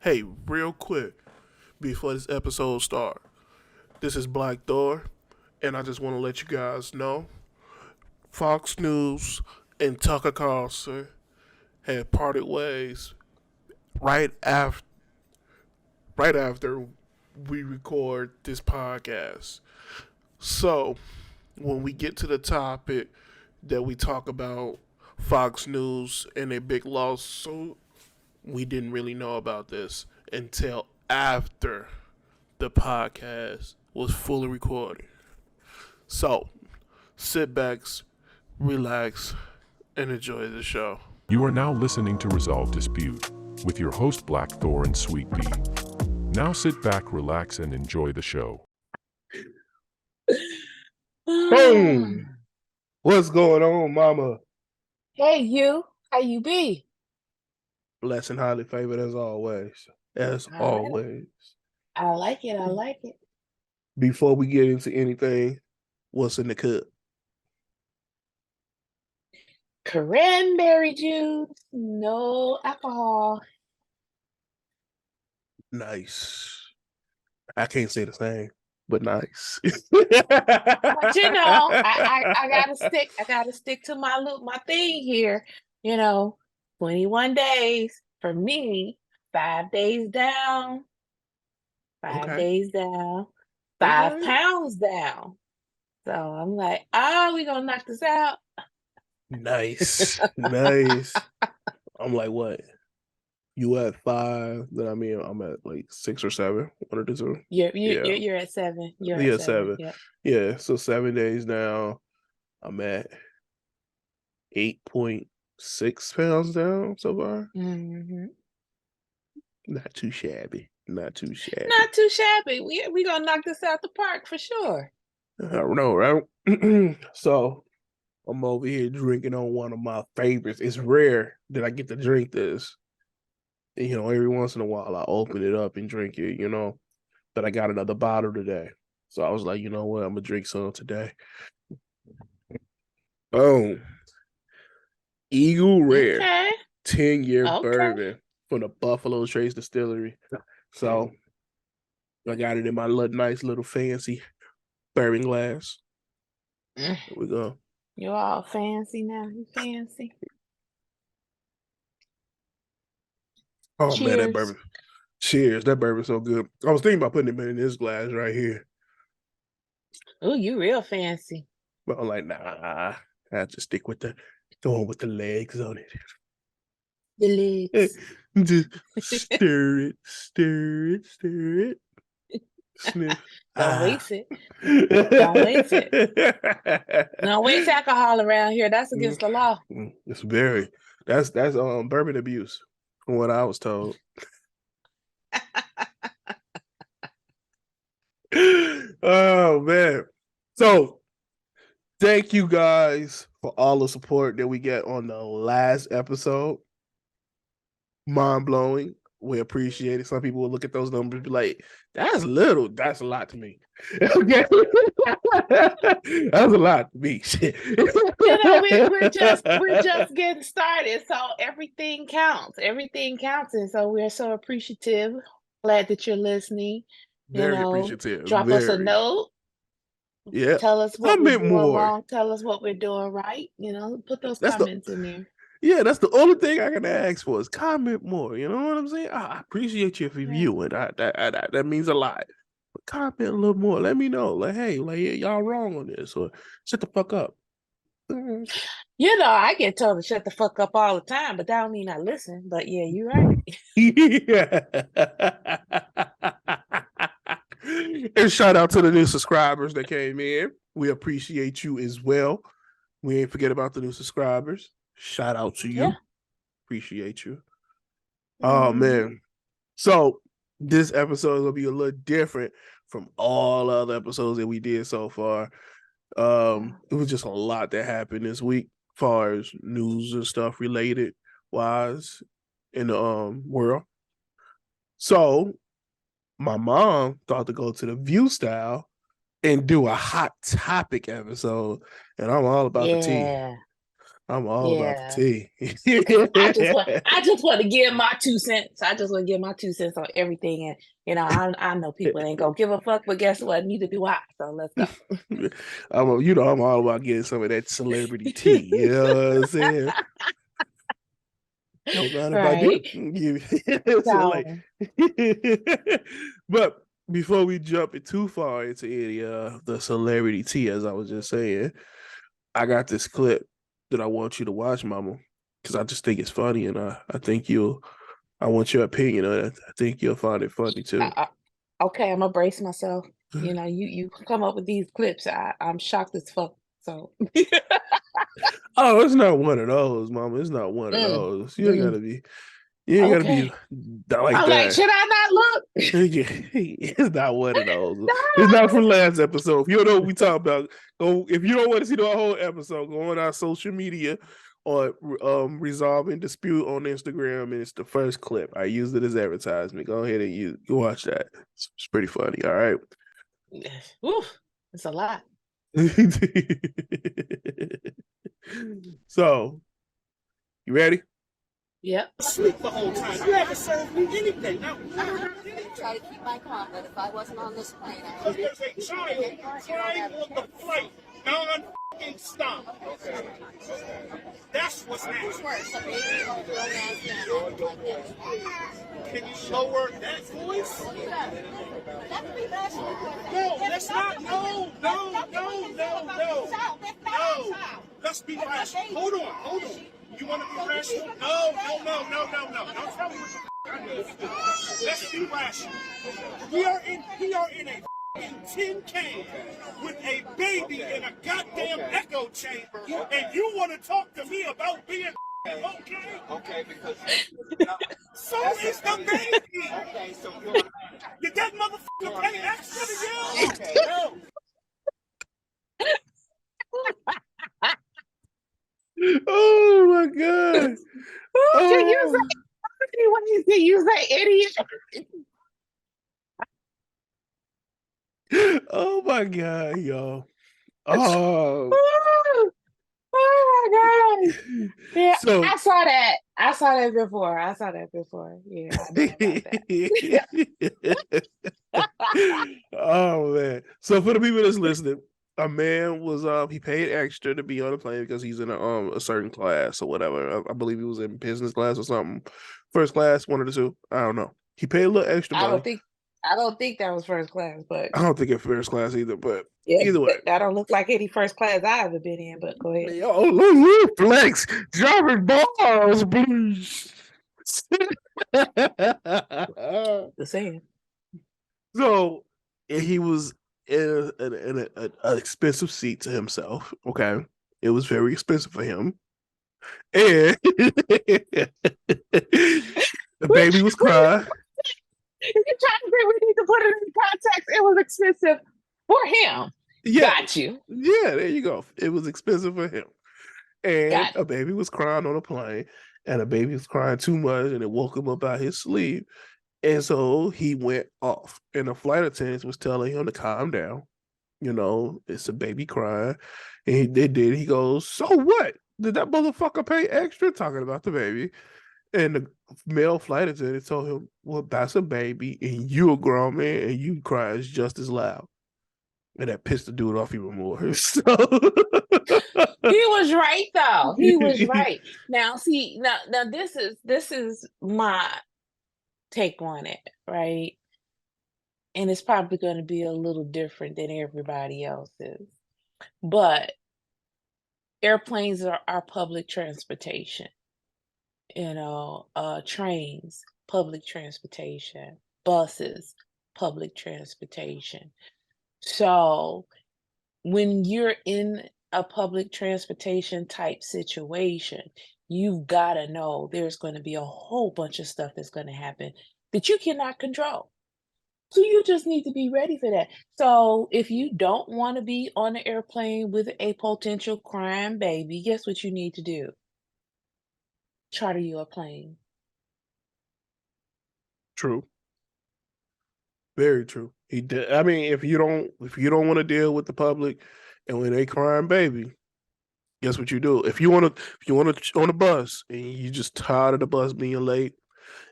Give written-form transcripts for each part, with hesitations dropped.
Hey, real quick, before this episode starts, this is Black Thor, and I just want to let you guys know Fox News and Tucker Carlson had parted ways right after right after we record this podcast. So, when we get to the topic that we talk about Fox News and a big lawsuit, we didn't really know about this until after the podcast was fully recorded. So, sit back, relax, and enjoy the show. You are now listening to Resolve Dispute with your host Black Thor and Sweet Pea. Now sit back, relax, and enjoy the show. Boom! What's going on, mama? Hey, you. How you be? Blessed and highly favored as always. As All right. always. I like it. I like it. Before we get into anything, what's in the cup? Cranberry juice, no alcohol. Nice. I can't say the same, but nice. But you know, I gotta stick to my thing here. 21 days for me, 5 days down, 5 Okay. days down, 5 Okay. pounds down. So I'm like, we gonna knock this out. Nice. Nice. I'm like, what? You at 5? Then I'm at like 6 or 7. One of the two. You're at 7. You're Yeah, at 7. Yeah. Yeah. So 7 days now. I'm at 8.6 pounds down so far. Mm-hmm. Not too shabby. Not too shabby. Not too shabby. We gonna knock this out the park for sure. I don't know, right? So I'm over here drinking on one of my favorites. It's rare that I get to drink this. Every once in a while I open it up and drink it, But I got another bottle today. So I was like, you know what? I'm gonna drink some today. Boom. Eagle Rare. Okay. 10-year Okay. bourbon from the Buffalo Trace Distillery. So I got it in my nice little fancy bourbon glass. Here we go. You're all fancy now. You fancy. Oh, Cheers. man, that bourbon. Cheers. That bourbon's so good. I was thinking about putting it in this glass right here. Oh, you real fancy. But I'm like, nah. I just stick with the one with the legs on it. The legs. Just stir it. Sniff. Don't waste it. Don't waste it. Don't waste alcohol around here. That's against the law. It's very. That's bourbon abuse, from what I was told. Oh man. So thank you guys for all the support that we get on the last episode. Mind blowing. We appreciate it. Some people will look at those numbers and be like, that's little. That's a lot to me. Okay. That's a lot to me. We're just getting started. So everything counts. Everything counts. And so we're so appreciative. Glad that you're listening. Very appreciative. Drop us a note. Yeah. Tell us what we're doing wrong. Tell us what we're doing right. Put those comments in there. Yeah, that's the only thing I can ask for is comment more. You know what I'm saying? I appreciate you if you view it. That means a lot. But comment a little more. Let me know. Like, hey, y'all wrong on this, or shut the fuck up. I get told to shut the fuck up all the time, but that don't mean I listen. But yeah, you're right. And shout out to the new subscribers that came in. We appreciate you as well. We ain't forget about the new subscribers. Shout out to you. Yeah. Appreciate you. Oh man. So this episode will be a little different from all the other episodes that we did so far. It was just a lot that happened this week as far as news and stuff related wise in the world. So my mom thought to go to the View Style and do a hot topic episode, and I'm all about the tea. I'm all about the Yeah. tea. I just want to give my 2 cents. I just want to give my 2 cents on everything. And I know people ain't gonna give a fuck, but guess what? Neither do I. So let's go. I'm all about getting some of that celebrity tea. You know what I'm saying? Don't mind if I do. Right. So like, So but before we jump too far into any the celebrity tea, as I was just saying, I got this clip that I want you to watch, Mama, because I just think it's funny, and I think I want your opinion on it. I think you'll find it funny too. okay, I'm gonna brace myself. You come up with these clips. I'm shocked as fuck. So Oh, it's not one of those, Mama. It's not one of mm, those. You ain't mm, gotta be. You ain't gotta be okay. like I'm like, that. should I not look? It's not one of those. It's not No. from last episode. If you don't know what we talk about, go. If you don't want to see the whole episode, go on our social media or resolving dispute on Instagram, and it's the first clip. I used it as advertisement. Go ahead and go watch that. It's pretty funny. All right. Oof, it's a lot. So, you ready? Yep. Sleep the whole time. You haven't served me anything. Now, Try to keep my calm, but if I wasn't on this plane, I because there's a child crying on the flight non-stop. That's what's happening. worse. A baby or a grown man's man like this. Can you lower that voice? That's be rational. No, let's not. No. Let's be rational. Hold on. You want to be rational? No. Don't tell me what the I do. Let's be rational. We are in a tin can with a baby in a goddamn echo chamber, and you want to talk to me about being okay? Okay, because So is the baby. okay, so Did that motherfucker pay extra to you? No. Oh my god! Can you Oh, say anyways? Can you say idiot? oh my god, y'all! Oh, Oh my god! Yeah, so I saw that. I saw that before. Yeah, I know about that. oh man! So for the people that's listening, a man was he paid extra to be on the plane because he's in a certain class or whatever. I believe he was in business class or something, first class, one of the two. I don't know. He paid a little extra I money. don't think that was first class, but I don't think it's first class either, but yeah, either way. that don't look like any first class I ever been in. But go ahead. Oh, look, flex, dropping balls, please. The saying. So he was in an expensive seat to himself. Okay, it was very expensive for him, and the baby was crying. If you're trying to say we need to put it in context, it was expensive for him. Yeah, Got you. yeah. There you go. It was expensive for him, and Got a baby was crying on a plane, and a baby was crying too much, and it woke him up out his sleep. And so he went off, and the flight attendants was telling him to calm down. You know, it's a baby crying. And they did. He goes, so what? Did that motherfucker pay extra? Talking about the baby. And the male flight attendant told him, well, that's a baby, and you a grown man, and you cry is just as loud. And that pissed the dude off even more. So He was right though. He was right. Now see, now this is my take on it, right? And it's probably going to be a little different than everybody else's. But airplanes are public transportation. Trains, public transportation, buses, public transportation. So when you're in a public transportation type situation, you've got to know there's going to be a whole bunch of stuff that's going to happen that you cannot control. So you just need to be ready for that. So if you don't want to be on an airplane with a potential crying baby, guess what you need to do? Charter you a plane. true. Very true. He did. I mean, if you don't want to deal with the public and when they crying baby, guess what you do? If you want to on a bus and you just tired of the bus being late,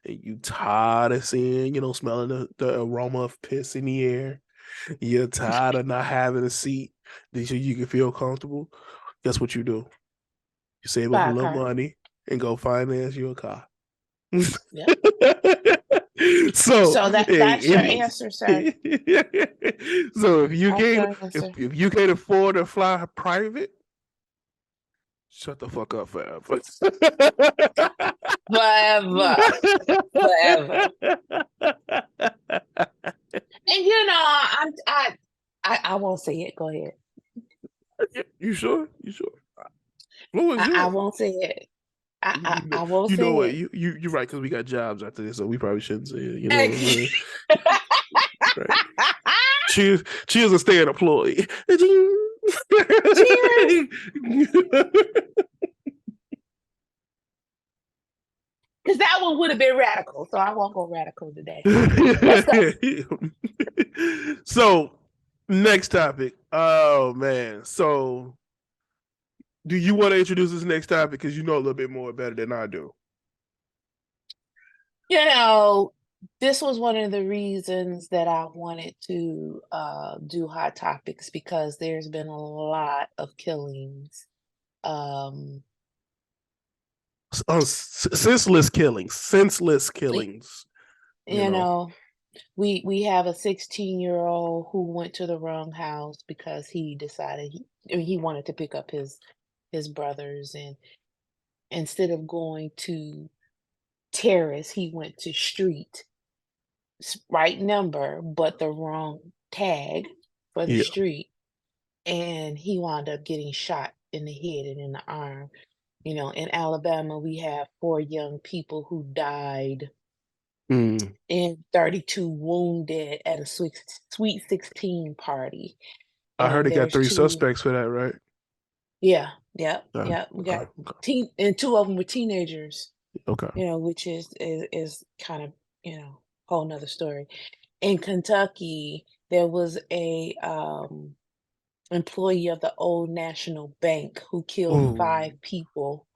and you tired of seeing, smelling the aroma of piss in the air, you're tired of not having a seat that you can feel comfortable. Guess what you do? You save up a Buy a little car. money and go finance you a car. Yep. So, So that's your hey, answer, sir. so if you That's can't your answer. if you can't afford to fly private, shut the fuck up forever. Forever. Forever. And I won't say it. Go ahead. You sure? You sure? Floor is I yours. won't say it. You know, I won't you know say what? it. You're right because we got jobs after this, so we probably shouldn't say it. You know what I'm saying? Right. Cheers, a staying employee. Cheers. Because that one would have been radical. So I won't go radical today. Let's go. So, next topic. Oh man. So, do you want to introduce this next topic because you know a little bit more better than I do? This was one of the reasons that I wanted to do Hot Topics because there's been a lot of killings. Senseless killings. You You know. know, we have a 16-year-old who went to the wrong house because he decided he wanted to pick up his brothers, and instead of going to terrace, he went to street. Right number, but the wrong tag for the Yeah. street, and he wound up getting shot in the head and in the arm. In Alabama, we have 4 young people who died Mm. and 32 wounded at a Sweet 16 party. I heard And they got there's 3 two, suspects for that, right? yeah, yep, Oh, yep. We got okay. and 2 of them were teenagers, Okay. which is kind of, whole nother story. In Kentucky, there was a employee of the Old National Bank who killed Ooh. 5 people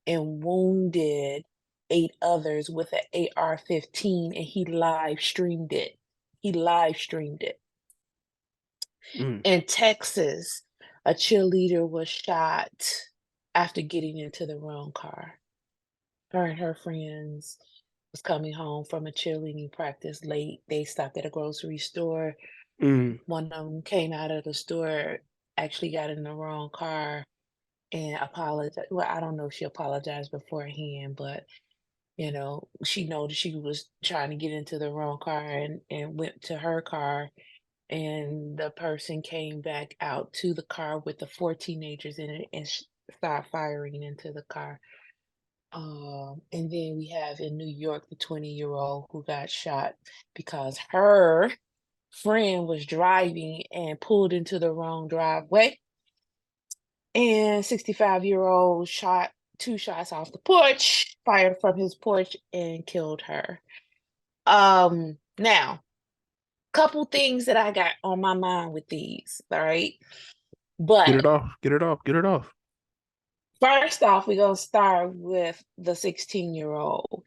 and wounded 8 others with an AR-15, and he live streamed it. He live streamed it. Mm. In Texas, a cheerleader was shot after getting into the wrong car. Her and her friends was coming home from a cheerleading practice late. They stopped at a grocery store. Mm. One of them came out of the store, actually got in the wrong car and apologized. Well, I don't know if she apologized beforehand, but she noticed she was trying to get into the wrong car and went to her car, and the person came back out to the car with the 4 teenagers in it and started firing into the car. And then we have in New York the 20-year-old who got shot because her friend was driving and pulled into the wrong driveway, and 65-year-old shot 2 shots off the porch, fired from his porch, and killed her. Now, couple things that I got on my mind with these, all right? Get But it off. Get it off. Get it off. first off, we're gonna start with the 16-year-old,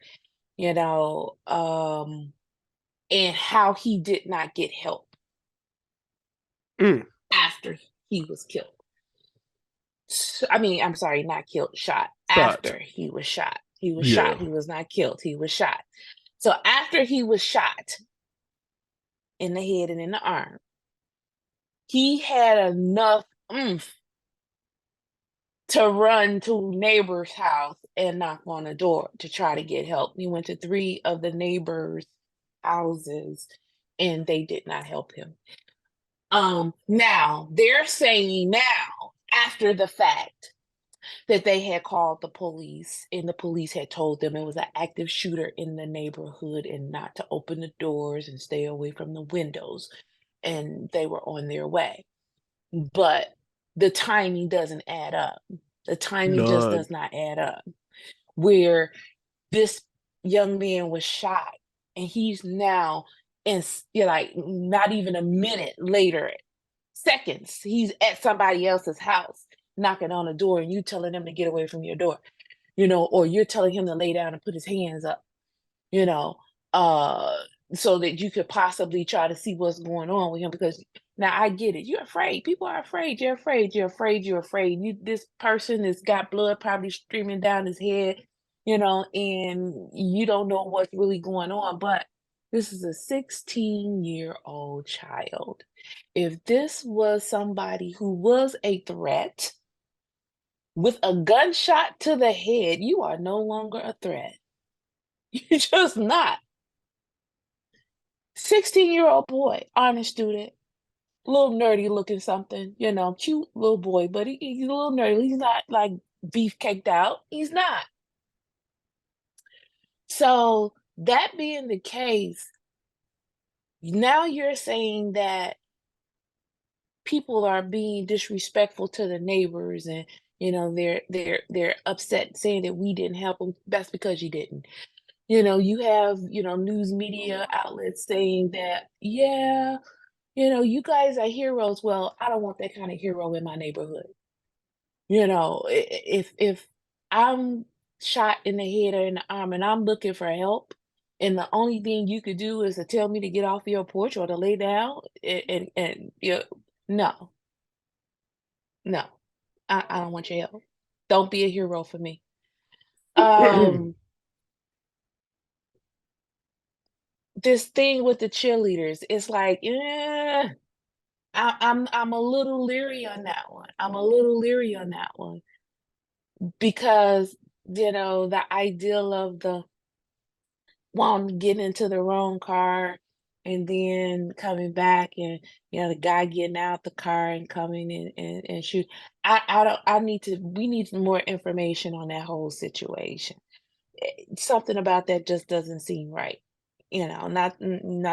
you know, um, and how he did not get help Mm. after he was killed. I mean, I'm sorry, not killed, shot. Shot. After he was shot. He was Yeah. shot. He was not killed. He was shot. So after he was shot in the head and in the arm, he had enough oomph to run to neighbor's house and knock on the door to try to get help. He went to 3 of the neighbors' houses and they did not help him. Now they're saying now, after the fact, that they had called the police and the police had told them it was an active shooter in the neighborhood and not to open the doors and stay away from the windows, and they were on their way. But the timing doesn't add up. The timing just None. does not add up. Where this young man was shot and he's now like not even a minute later, seconds, he's at somebody else's house knocking on the door and you telling them to get away from your door, or you're telling him to lay down and put his hands up, you know, uh, so that you could possibly try to see what's going on with him. Because now I get it. You're afraid. People are afraid. You're afraid. You're afraid. You're afraid. This person has got blood probably streaming down his head, and you don't know what's really going on. But this is a 16-year-old child. If this was somebody who was a threat with a gunshot to the head, you are no longer a threat. You're just not. 16-year-old boy, honor student, little nerdy looking something, cute little boy, but he's a little nerdy. He's not like beef caked out. He's not. So that being the case, now you're saying that people are being disrespectful to the neighbors, and they're upset saying that we didn't help them. That's because you didn't. You have news media outlets saying that, yeah, you guys are heroes. Well, I don't want that kind of hero in my neighborhood. If I'm shot in the head or in the arm and I'm looking for help, and the only thing you could do is to tell me to get off your porch or to lay down, no, no, I don't want your help. Don't be a hero for me. This thing with the cheerleaders, it's like, I'm a little leery on that one. I'm a little leery on that one because the ideal of the one getting into the wrong car and then coming back, and the guy getting out the car and coming and shoot. We need more information on that whole situation. Something about that just doesn't seem right. Not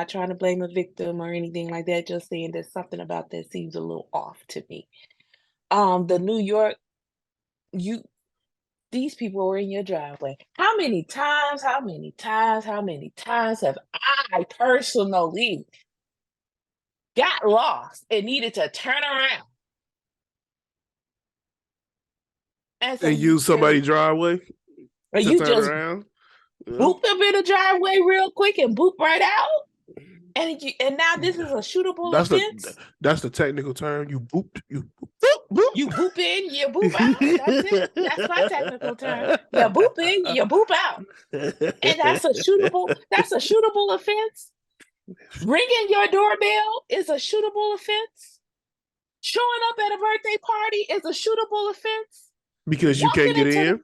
trying to blame a victim or anything like that, just saying that something about that seems a little off to me. The New York, you these people were in your driveway. How many times, how many times, how many times have I personally got lost and needed to turn around? And And use somebody's driveway to you turn just around. Yeah. booped up in the driveway real quick and boop right out. And now this is a shootable offense. That's the technical term. You booped. You boop, boop. You boop in, you boop out. That's it. That's my technical term. You boop in, you boop out. And that's a shootable offense. Ringing your doorbell is a shootable offense. Showing up at a birthday party is a shootable offense. Because you can't get in.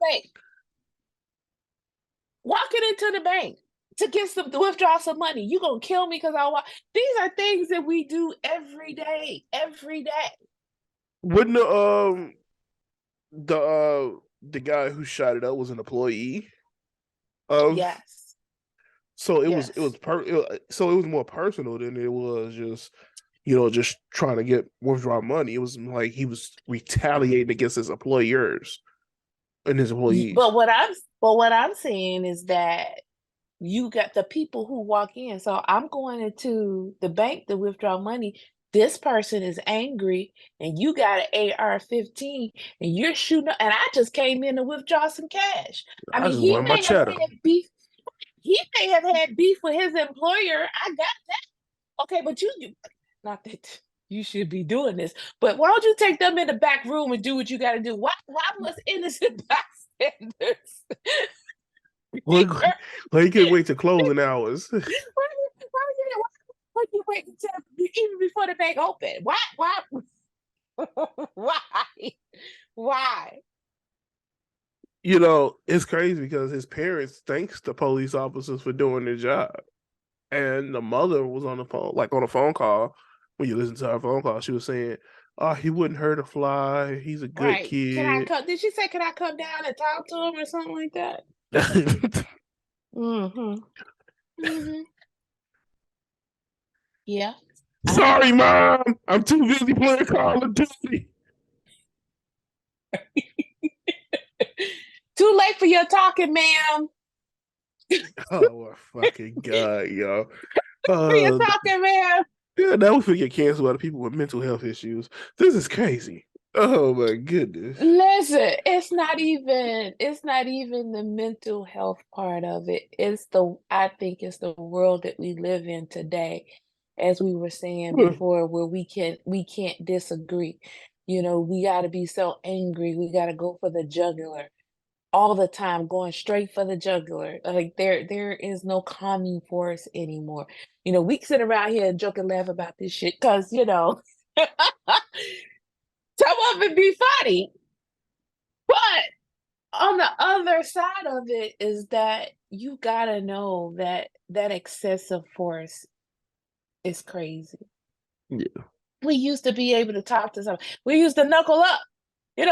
Walking into the bank to withdraw some money. You gonna kill me because I want. These are things that we do every day. Every day. Wouldn't the guy who shot it up was an employee of? Yes. So it was more personal than it was just just trying to withdraw money. It was like he was retaliating against his employers and his employees. But what I'm saying is that you got the people who walk in. So I'm going into the bank to withdraw money. This person is angry, and you got an AR-15, and you're shooting. And I just came in to withdraw some cash. I mean, he may have had beef. He may have had beef with his employer. I got that. Okay, but you not that you should be doing this, but why don't you take them in the back room and do what you got to do? Why must innocent bystanders? Well, he couldn't wait to closing hours. Why you wait until even before the bank open? Why? Why? It's crazy because his parents thanks the police officers for doing their job, and the mother was on the phone, like on a phone call. When you listen to her phone call, she was saying, "Oh, he wouldn't hurt a fly. He's a good kid." Can I come? Did she say, "Can I come down and talk to him" or something like that? Yeah. Sorry, Mom. I'm too busy playing Call of Duty. Too late for your talking, ma'am. Oh my fucking God, yo. For your talking, ma'am. Yeah, now we get canceled by the people with mental health issues. This is crazy. Oh my goodness. Listen, it's not even the mental health part of it. I think it's the world that we live in today, as we were saying before, where we can't disagree. We gotta be so angry, we gotta go for the jugular all the time, going straight for the jugular. Like there is no calming force anymore. We can sit around here and joke and laugh about this shit because some of it be funny, but on the other side of it is that you gotta know that that excessive force is crazy. Yeah. We used to be able to talk to somebody. We used to knuckle up.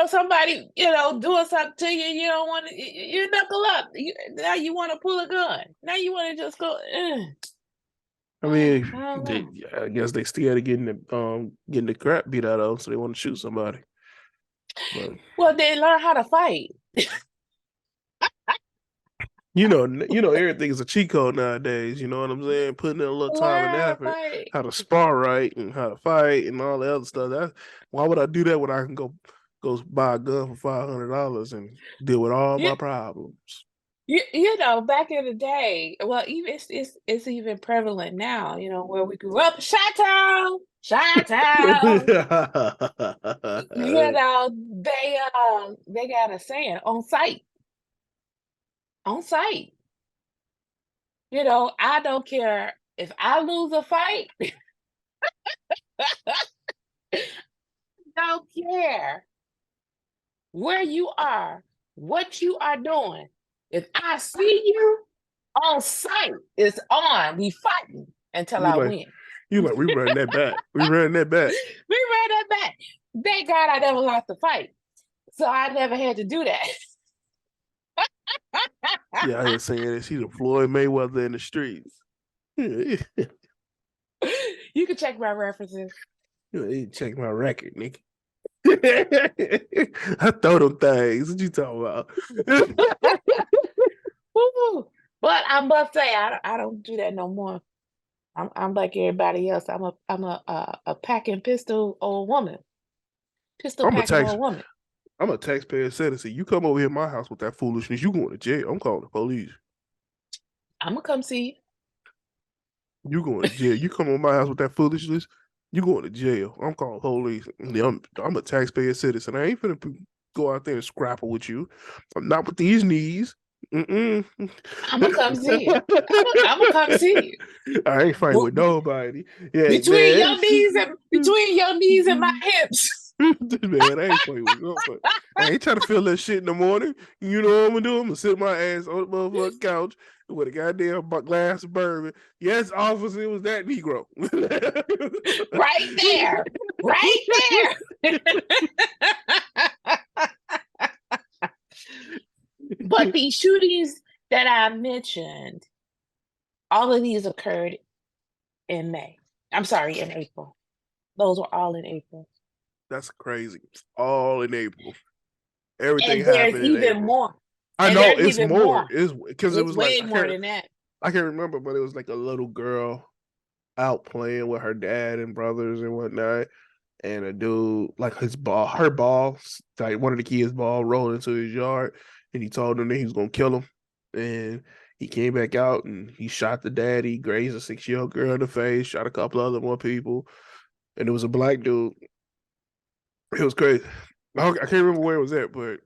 Somebody, doing something to you, you don't want to, you knuckle up. Now you want to pull a gun. Now you want to just go, I mean, I don't know. I guess they scared of getting the crap beat out of them, so they want to shoot somebody. But Well, they learn how to fight. everything is a cheat code nowadays. You know what I'm saying? Putting in a little time Learn and how to effort, fight. how to spar right and how to fight and all the other stuff. Why would I do that when I can go buy a gun for $500 and deal with all You, my problems? back in the day, well, even it's even prevalent now. Where we grew up, Chi-town, Chi-town. They got a saying on site, on site. I don't care if I lose a fight. Don't care where you are, what you are doing. If I see you on site, it's on. We fighting until you I like win. we run that back. We run that back. We ran that back. Thank God I never lost a fight. So I never had to do that. Yeah, I ain't saying this. He's a Floyd Mayweather in the streets. You You can check my references. check my record, nigga. I throw them things. What you talking about? Woo. But I must say, I don't do that no more. I'm like everybody else. I'm a packing pistol old woman. Pistol I'm a packing tax. old woman. I'm a taxpayer citizen. You come over here in my house with that foolishness, you going to jail. I'm calling the police. I'm gonna come see You going to jail. You come over my house with that foolishness, you going to jail. I'm calling police. I'm a taxpayer citizen. I ain't finna go out there and scrapple with you. I'm not with these knees. Mm-mm. I'm gonna come see you. I'm gonna come see I ain't fighting with you. nobody. Yeah, Between man. your knees and my hips. Man, I ain't fighting with nobody. I ain't trying to feel that shit in the morning. You know what I'm gonna do? I'm gonna sit my ass on the motherfucking couch with a goddamn glass of bourbon. Yes, officer, it was that Negro. Right there. Right there. But these shootings that I mentioned, all of these occurred in May. I'm sorry, in April. Those were all in April. That's crazy. All in April. Everything And there's happened in even April. more. I And know there's it's even more. more. It's because it It's was like way more than that. I can't remember, but it was like a little girl out playing with her dad and brothers and whatnot. And a dude, like her ball, like one of the kids' ball rolled into his yard, and he told him that he was gonna kill him. And he came back out and he shot the daddy, grazed a 6-year-old girl in the face, shot a couple other more people, and it was a black dude. It was crazy. I can't remember where it was at, but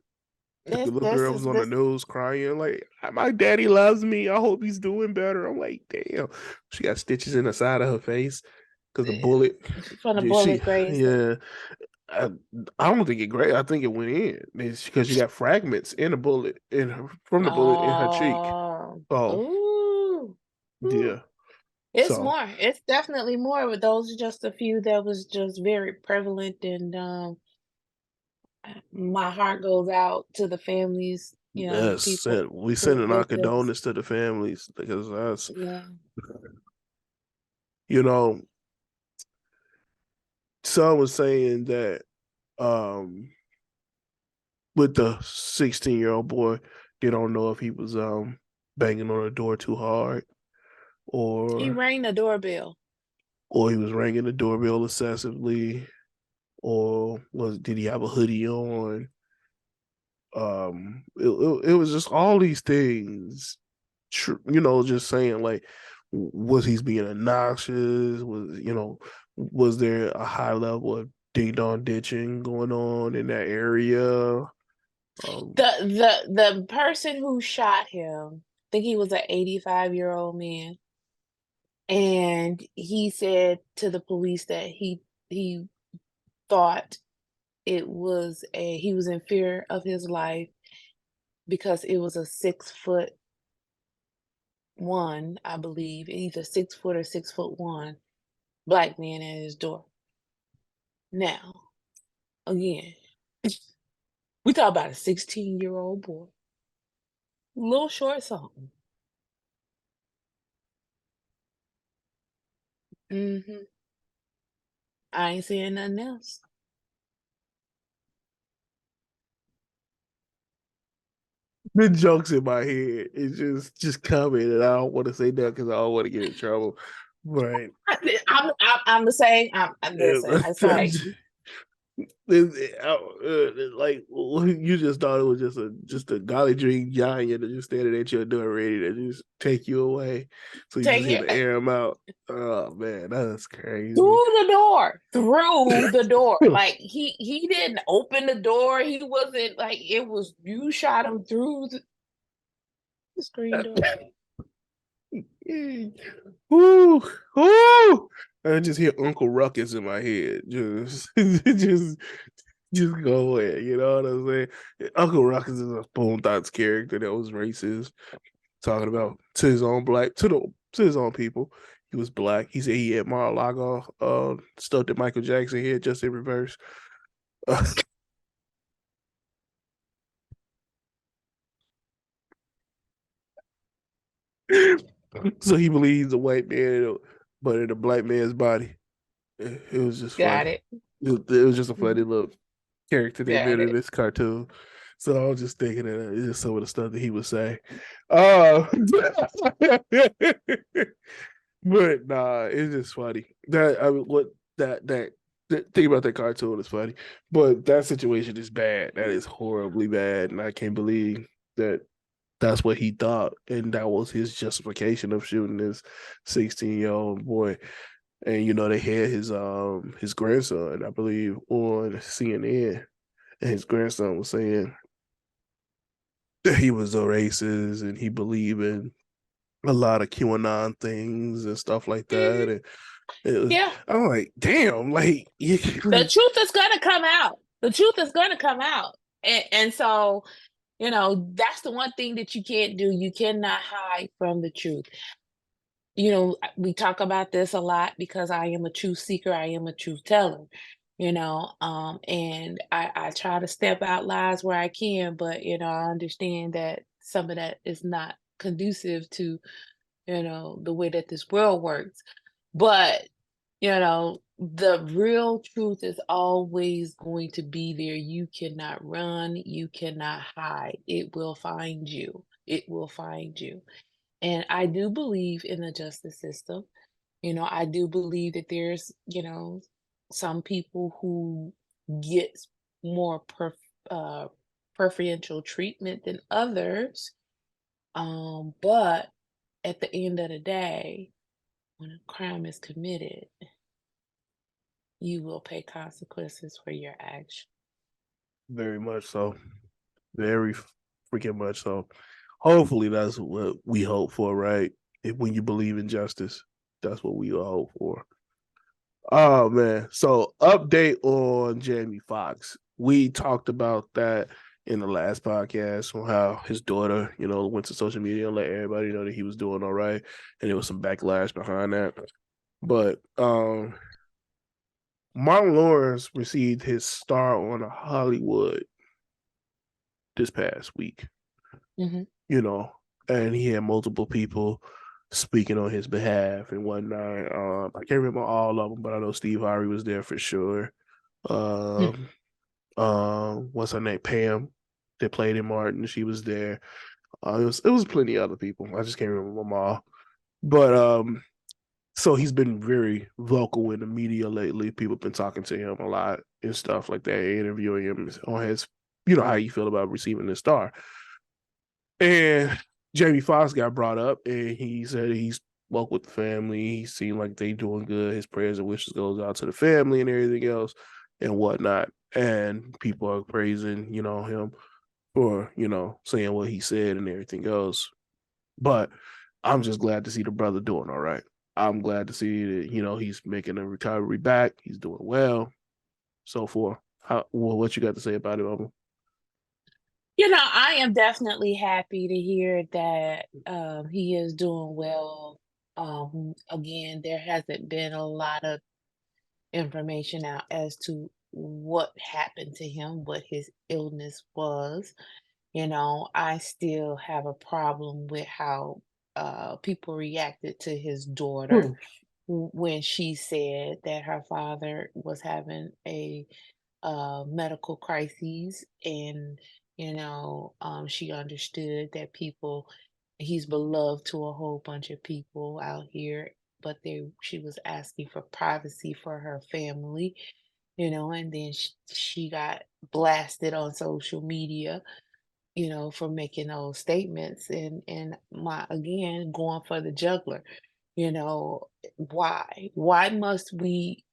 the This little this girl was is on the this news crying like, "My daddy loves me. I hope he's doing better." I'm like, damn. She got stitches in the side of her face because the bullet. from the Yeah, bullet grazed her. yeah. I, I don't think it great. I think it went in. It's because she got fragments in the bullet from the bullet in her cheek. Oh, Oh ooh, ooh. yeah. It's So more. It's definitely more. But those are just a few that was just very prevalent, and my heart goes out to the families. The yes, people, we to the sending our victims. condolences to the families because that's Yeah. you know some was saying that um with the 16-year-old boy, they don't know if he was banging on the door too hard He or rang the doorbell. he was ringing the doorbell excessively. or did he have a hoodie on? It was just all these things, just saying like, was he being obnoxious? Was there a high level of ding dong ditching going on in that area? Um, The person who shot him, I think he was an 85-year-old man, and he said to the police that he thought he was in fear of his life because it was a 6'1", I believe, either 6 foot or 6'1" black man at his door. Now, again, we talk about a 16-year-old boy, little short something. hmm I ain't saying nothing else. the jokes in my head is just coming, and I don't want to say that because I don't want to get in trouble. But I'm the same. Listen, it's like like you just thought it was just a Golly Dream giant that just standing at your door ready to just take you away, so you take just had to it air him out. Oh man, that's crazy. through the door. Like he didn't open the door. He wasn't like it was. You shot him through the screen door. Woo, woo! I just hear Uncle Ruckus in my head. Just go ahead. You know what I'm saying? Uncle Ruckus is a Boone Thoughts character that was racist, talking about to his own black to his own people. He was black. He said he had Mar-a-Lago stuff that Michael Jackson had, just in reverse. So he believes a white man, but in a black man's body. It was just Got funny. it. It was just a funny Mhm. little character they Got made in it. this cartoon. So I was just thinking that it's just some of the stuff that he would say. Uh, but nah, it's just funny. That I mean, what that thing about that cartoon is funny, but that situation is bad. That is horribly bad, and I can't believe that that's what he thought, and that was his justification of shooting this 16-year-old boy. And they had his grandson, I believe, on CNN, and his grandson was saying that he was a racist and he believed in a lot of QAnon things and stuff like that. Mhm. And it was, Yeah, I'm like, damn, like, the truth is gonna come out. The truth is gonna come out, and so that's the one thing that you can't do. You cannot hide from the truth. We talk about this a lot because I am a truth seeker. I am a truth teller. And I try to step out lies where I can, but I understand that some of that is not conducive to the way that this world works. But the real truth is always going to be there. You cannot run, you cannot hide. It will find you. It will find you. And I do believe in the justice system. I do believe that there's, some people who get more preferential treatment than others. But at the end of the day, when a crime is committed, you will pay consequences for your action. very much so, very freaking much so. Hopefully, that's what we hope for, right? When you believe in justice, that's what we all hope for. Oh man. So update on Jamie Foxx. We talked about that in the last podcast on how his daughter, went to social media and let everybody know that he was doing all right. And there was some backlash behind that. But Martin Lawrence received his star on a Hollywood this past week, hmm you know, and he had multiple people speaking on his behalf and whatnot. I can't remember all of them, but I know Steve Harvey was there for sure. Um, what's her name? Pam, that played in Martin. She was there. It was plenty of other people. I just can't remember them all. But So he's been very vocal in the media lately. People have been talking to him a lot and stuff like that, interviewing him on his, how you feel about receiving this star. And Jamie Foxx got brought up, and he said he spoke with the family. He seemed like they doing good. His prayers and wishes goes out to the family and everything else and whatnot. And people are praising, him for, saying what he said and everything else. But I'm just glad to see the brother doing all right. I'm glad to see that, he's making a recovery back. He's doing well, so forth. What you got to say about it, Mama? I am definitely happy to hear that he is doing well. Again, there hasn't been a lot of information out as to what happened to him, what his illness was. I still have a problem with how people reacted to his daughter when she said that her father was having a medical crises, and she understood that he's beloved to a whole bunch of people out here, but she was asking for privacy for her family, and then she got blasted on social media, for making those statements, and my again going for the juggler, why must we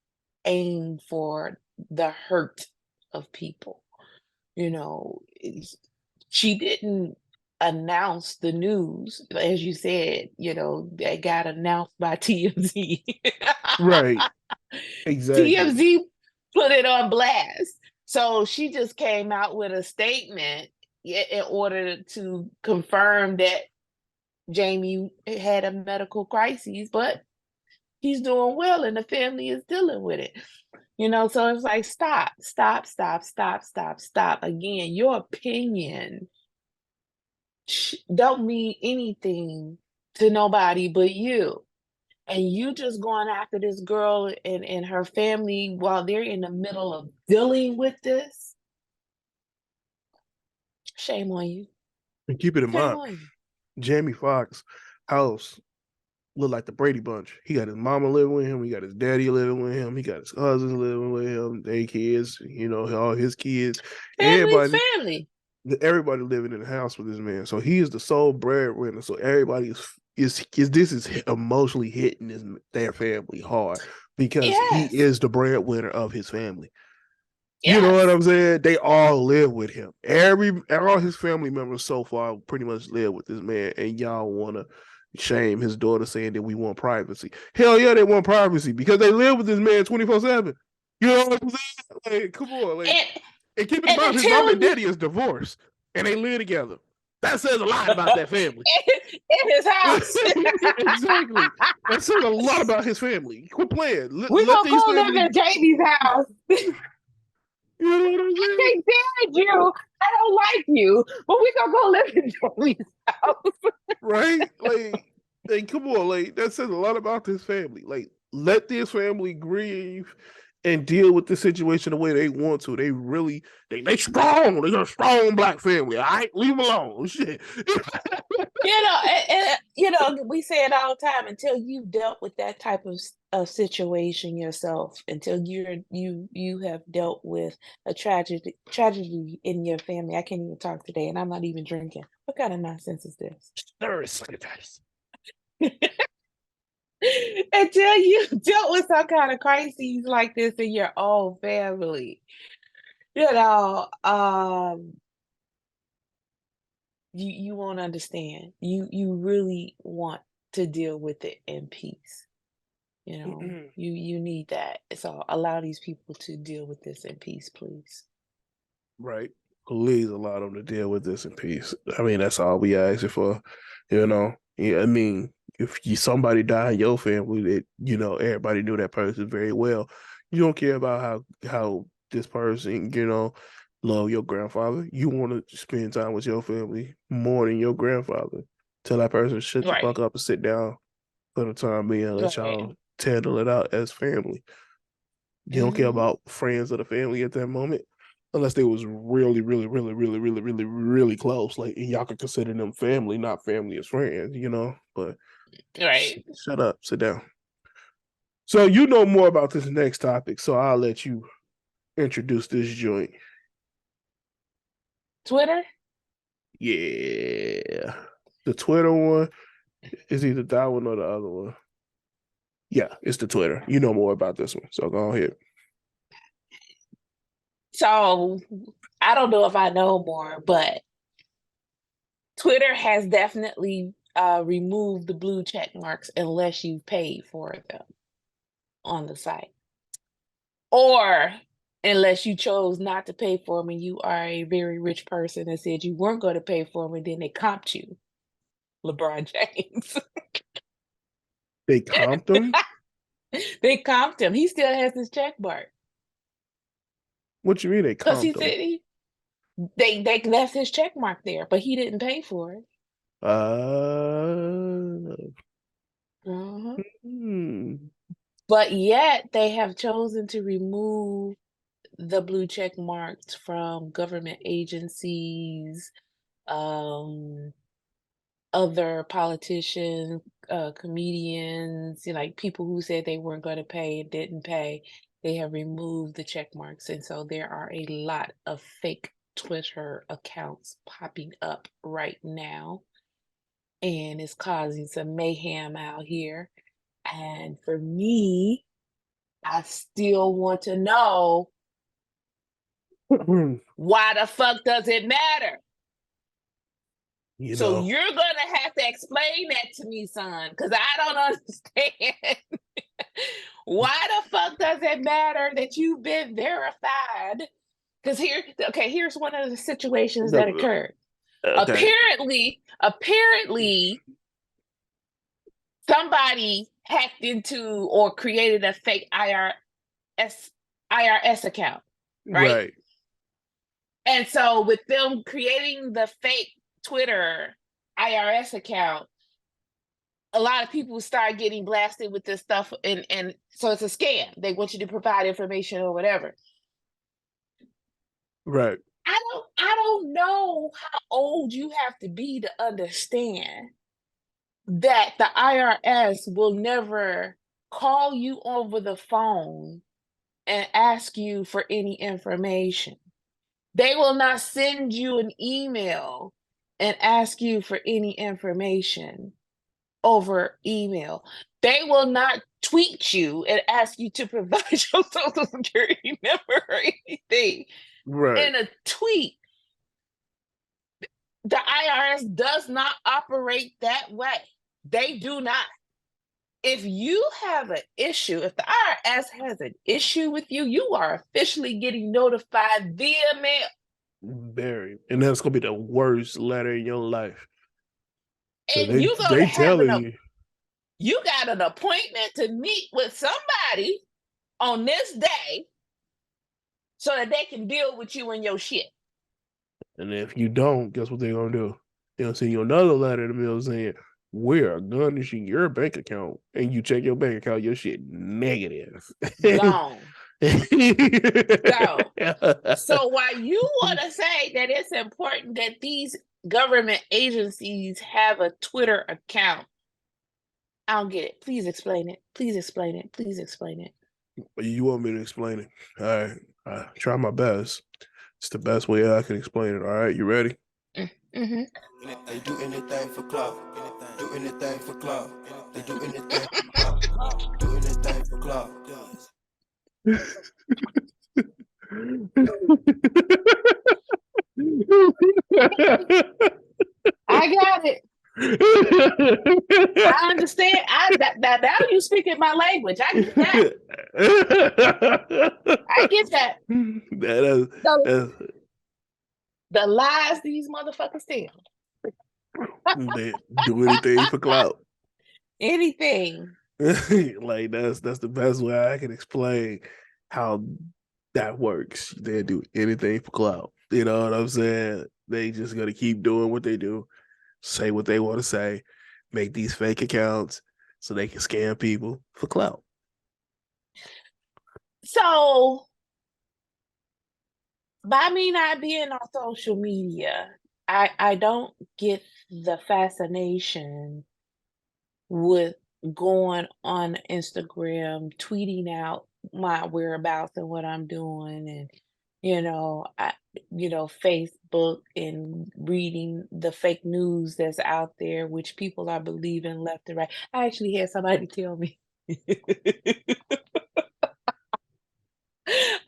aim for the hurt of people? She didn't announce the news, as you said, that got announced by TMZ. Right. Exactly. TMZ put it on blast. So she just came out with a statement in order to confirm that Jamie had a medical crisis, but he's doing well and the family is dealing with it. So it's like, stop, stop, stop, stop, stop, stop. Again, your opinion don't mean anything to nobody but you. And you just going after this girl and her family while they're in the middle of dealing with this. Shame on you. And keep it in Shame mind, on you. Jamie Foxx house look like the Brady Bunch. He got his mama living with him. He got his daddy living with him. He got his cousins living with him. They kids, all his kids. Family's Everybody, family. everybody living in the house with this man. So he is the sole breadwinner. So everybody is this is emotionally hitting their family hard because he Yes. is the breadwinner of his family. You know what Yes. I'm saying? They all live with him. All his family members so far pretty much live with this man, and y'all want to shame his daughter saying that we want privacy. Hell yeah, they want privacy because they live with this man 24/7. You know what I'm saying? Like, come on, and keep in And mind, to his mom tell and you daddy is divorced, and they live together. That says a lot about that family. in his house. Exactly. That says a lot about his family. Quit playing. We're Let gonna these go live family. in Jamie's house. You know what I'm saying? Can't stand you. I don't like you, but we're gonna go live in Jamie's house. Right? Like, come on, like that says a lot about this family. Like, let this family grieve and deal with the situation the way they want to. They really, they strong. They're a strong black family. All right, leave them alone. Shit. We say it all the time, until you've dealt with that type of situation yourself, until you have dealt with a tragedy in your family. I can't even talk today, and I'm not even drinking. What kind of nonsense is this? Until you dealt with some kind of crises like this in your own family, you know, you won't understand. You really want to deal with it in peace. You need that. So allow these people to deal with this in peace, please. Right. Please allow them to deal with this in peace. I mean, that's all we asking for. Yeah, I mean, if somebody die in your family that, everybody knew that person very well, you don't care about how this person, love your grandfather. You want to spend time with your family more than your grandfather. Tell that person shut the fuck Right. up and sit down for the time being and let Right. y'all handle it out as family. You don't care Mhm. about friends of the family at that moment, unless they was really, really, really, really, really, really, really close. Like, and y'all could consider them family, not family as friends. But Right. shut up, sit down. So you know more about this next topic, so I'll let you introduce this joint. Twitter? Yeah. The Twitter one is either that one or the other one. Yeah, it's the Twitter. You know more about this one, so go ahead. So I don't know if I know more, but Twitter has definitely removed the blue check marks unless you paid for them on the site. Or unless you chose not to pay for them and you are a very rich person and said you weren't going to pay for them and then they comped you. LeBron James. They comped them? They comped him. He still has his check mark. What you mean they Because he comped said them? they left his check mark there, but he didn't pay for it. Uh-huh. But yet they have chosen to remove the blue check marks from government agencies, other politicians, comedians, like people who said they weren't going to pay and didn't pay. They have removed the check marks. And so there are a lot of fake Twitter accounts popping up right now. And it's causing some mayhem out here. And for me, I still want to know why the fuck does it matter? You So know, you're gonna have to explain that to me, son, because I don't understand. Why the fuck does it matter that you've been verified? Because here's one of the situations that occurred. okay. Apparently, somebody hacked into or created a fake IRS account, right? And so with them creating the fake Twitter IRS account, a lot of people start getting blasted with this stuff, and so it's a scam. They want you to provide information or whatever. Right. I don't know how old you have to be to understand that the IRS will never call you over the phone and ask you for any information. They will not send you an email and ask you for any information over email. They will not tweet you and ask you to provide your social security number or anything Right. in a tweet. The IRS does not operate that way. They do not. If you have an issue, if the IRS has an issue with you, you are officially getting notified via mail. Very. And that's gonna be the worst letter in your life. So And you're they gonna have telling you got an appointment to meet with somebody on this day so that they can deal with you and your shit. and if you don't, guess what they're gonna do? They'll send you another letter in the mail saying, we're garnishing your bank account. And you check your bank account, your shit negative. Gone. So while you want to say that it's important that these government agencies have a Twitter account, I don't get it. Please explain it. Please explain it. Please explain it. You want me to explain it? All right. I try my best. It's the best way I can explain it. All right. You ready? Mm-hmm. They do anything for clout. Do anything for clout. They do anything for clout. Do anything for clout. I got it. I understand. Now you speaking my language. I get that. I get that. The lies these motherfuckers tell. They do anything for clout. Anything. Like that's the best way I can explain how that works. They do anything for clout. You know what I'm saying? They just gonna keep doing what they do, say what they want to say, make these fake accounts so they can scam people for clout. So by me not being on social media, I don't get the fascination with going on Instagram, tweeting out my whereabouts and what I'm doing, and Facebook, and reading the fake news that's out there, which people are believing left and right. I actually had somebody tell me.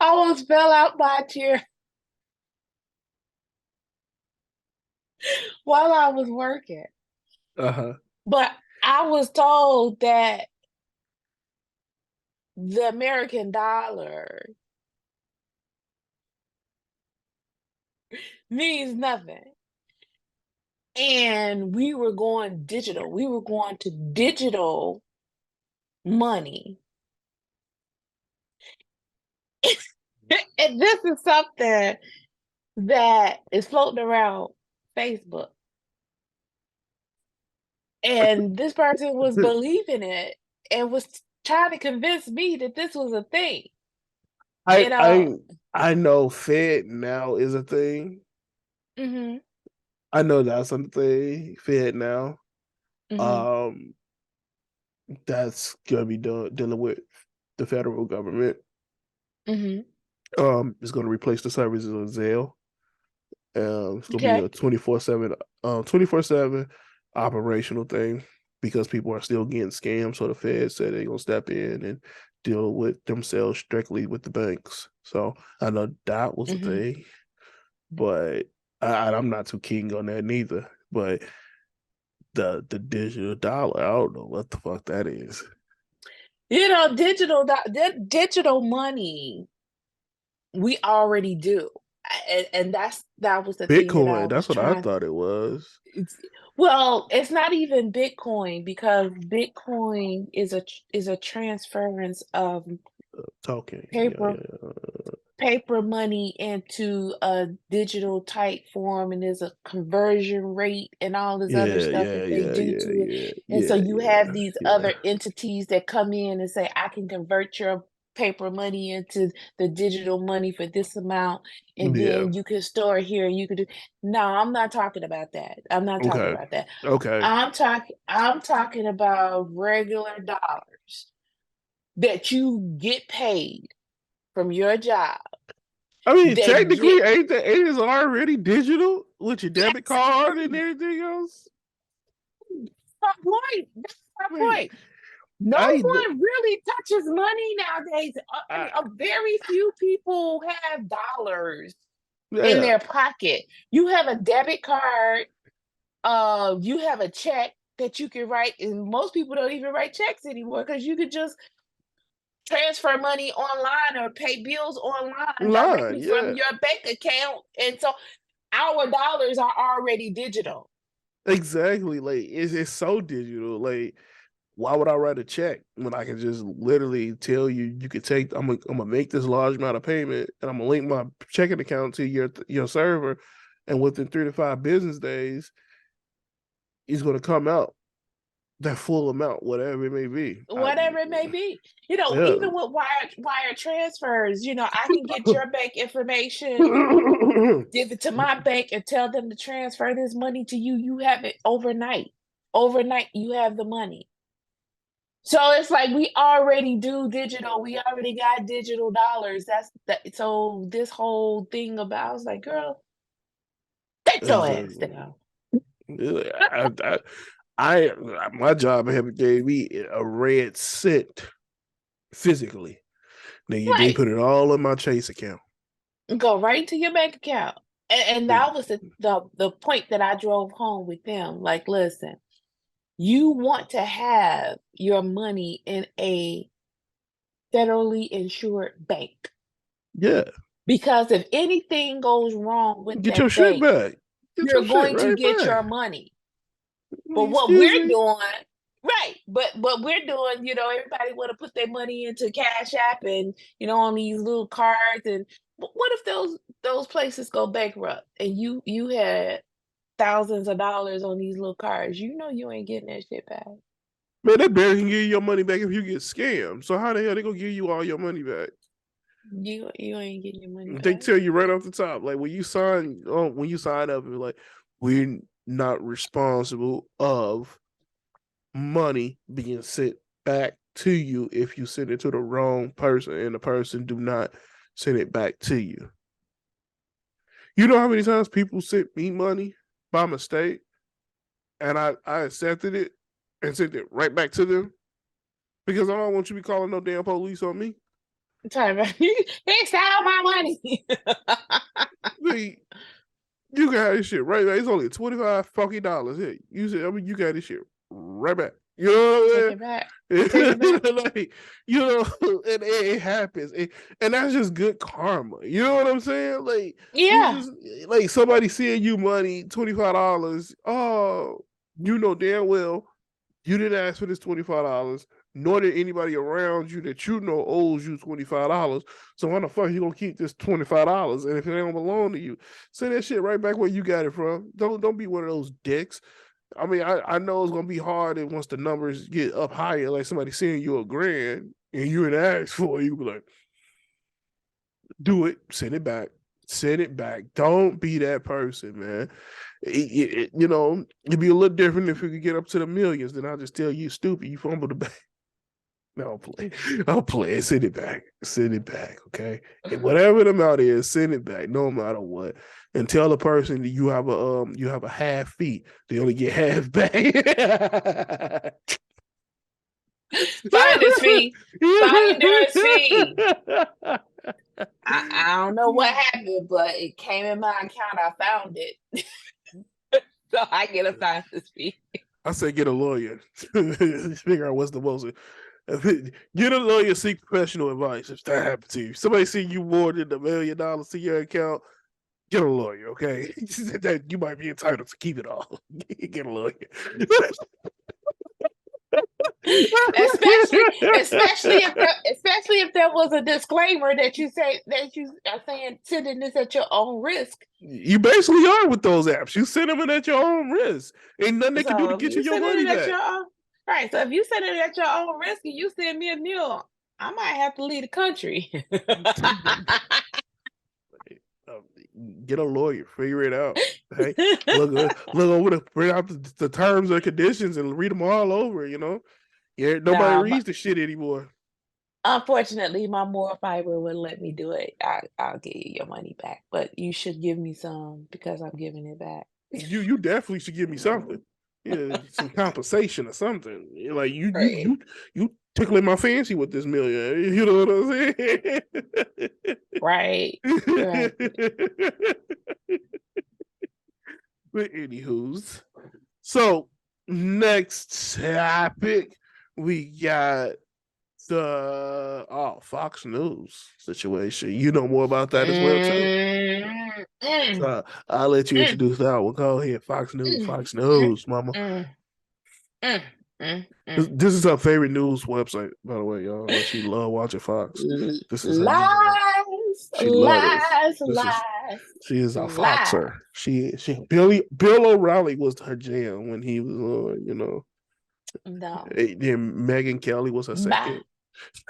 I almost fell out my chair while I was working. Uh-huh. But I was told that the American dollar means nothing. And we were going digital. We were going to digital money. And this is something that is floating around Facebook. And this person was believing it and was trying to convince me that this was a thing. You know, I know Fed now is a thing. hmm I know that's something Fed now. hmm Um, that's gonna be dealing with the federal government. hmm It's gonna replace the services of Zelle. It's gonna be Okay. a 24/7 operational thing because people are still getting scammed. So the Fed said they're gonna step in and deal with themselves strictly with the banks. So I know that was a hmm thing, but I'm not too keen on that neither. But the digital dollar, I don't know what the fuck that is. Digital money, we already do. And that was the thing that I Bitcoin, was that's what I trying. thought it was. Well, it's not even Bitcoin, because Bitcoin is a transference of Talking, yeah, paper yeah. paper money into a digital type form, and there's a conversion rate and all this other Yeah, stuff yeah, that they yeah, do yeah, to it. yeah, And so yeah, you have yeah, these yeah. other entities that come in and say, I can convert your paper money into the digital money for this amount, and Yeah. then you can store it here, and you can do. No, I'm not talking about that. I'm not talking Okay. about that. Okay. I'm talking about regular dollars that you get paid from your job, I mean, that get. technically, ain't it already digital with your debit Yes, card and everything else? my point. That's my Like, point. No I, one really touches money nowadays. I Very few people have dollars in yeah, their pocket. You have a debit card. You have a check that you can write, and most people don't even write checks anymore, because you could just transfer money online or pay bills online line, directly from yeah, your bank account. And so our dollars are already digital. exactly. Like, it's so digital. Like, why would I write a check when I can just literally tell you you could take? I'm gonna make this large amount of payment, and I'm gonna link my checking account to your server, and within 3 to 5 business days, it's gonna come out that full amount, whatever it may be. Whatever it may be. Yeah. Even with wire transfers, I can get your bank information, give it to my bank, and tell them to transfer this money to you. You have it overnight. Overnight, you have the money. So it's like we already do digital. We already got digital dollars. That's that. So this whole thing about, I was like, girl, get your ass Exactly. down. I, my job have gave me a red cent physically. They Right. put it all in my Chase account. Go right into your bank account. And that was the point that I drove home with them. Like, listen, you want to have your money in a federally insured bank, Yeah, because if anything goes wrong with get your that shit bank, back. Get your you're shit going to right get back. your money. But what Excuse we're me. doing, right? But we're doing, everybody want to put their money into Cash App, and on these little cards. And what if those places go bankrupt, and you had thousands of dollars on these little cards? You ain't getting that shit back. Man, they barely can give you your money back if you get scammed. So how the hell they gonna give you all your money back? You ain't getting your money They back. tell you right off the top, like when you sign up, it's like we're not responsible of money being sent back to you if you send it to the wrong person and the person do not send it back to you. You know how many times people sent me money by mistake and I accepted it and sent it right back to them because I don't want you to be calling no damn police on me. He stole my money. Like, you got this shit right back. It's only $25 fucking dollars. Hey, you got this shit right back. You know what Take I'm it back. saying? Take it back. Like, you know, and it happens, and that's just good karma. You know what I'm saying? Like, you Yeah. just like somebody send you money, $25. Oh, you know damn well you didn't ask for this $25, nor did anybody around you that you know owes you $25. So why the fuck you gonna keep this $25? And if it don't belong to you, send that shit right back where you got it from. Don't be one of those dicks. I mean, I know it's gonna be hard and once the numbers get up higher, like somebody sending you $1,000 and you didn't ask for it, you be like, do it, send it back. Send it back. Don't be that person, man. You know, it'd be a little different if we could get up to the millions. Then I'll just tell you, stupid, you fumbled the bag. No, I'll play. I'll play. Send it back. Send it back. Okay. And whatever the amount is, send it back, no matter what. And tell the person that you have a half fee. They only get half back. Finder's fee. Finder's fee. I don't know what happened, but it came in my account. I found it. So I get a finder's fee. I say get a lawyer. Figure out what's the most. Get a lawyer, seek professional advice if that happens to you. Somebody see you more than $1 million to your account, get a lawyer, okay? That you might be entitled to keep it all. Get a lawyer. especially if there was a disclaimer that you are saying sending this at your own risk. You basically are with those apps. You send them in at your own risk. Ain't nothing they can do to get you your money back. Right. So if you send it at your own risk and you send me a mule, I might have to leave the country. Get a lawyer, figure it out. Hey, look over print out the terms and conditions and read them all over. You know, nobody reads the shit anymore. Unfortunately, my moral fiber wouldn't let me do it. I'll give you your money back, but you should give me some because I'm giving it back. You definitely should give me something. Yeah, some compensation or something. Like you tickling my fancy with this million. You know what I'm saying? Right. But anywho's, so next topic we got the Fox News situation. You know more about that as well too. So I'll let you introduce that one. Go ahead, Fox News. Fox News, mama. This is her favorite news website, by the way, y'all. She love watching Fox. This is lies. She is a Foxer. She Bill O'Reilly was her jam when he was on, you know. No. Then Megyn Kelly was her second.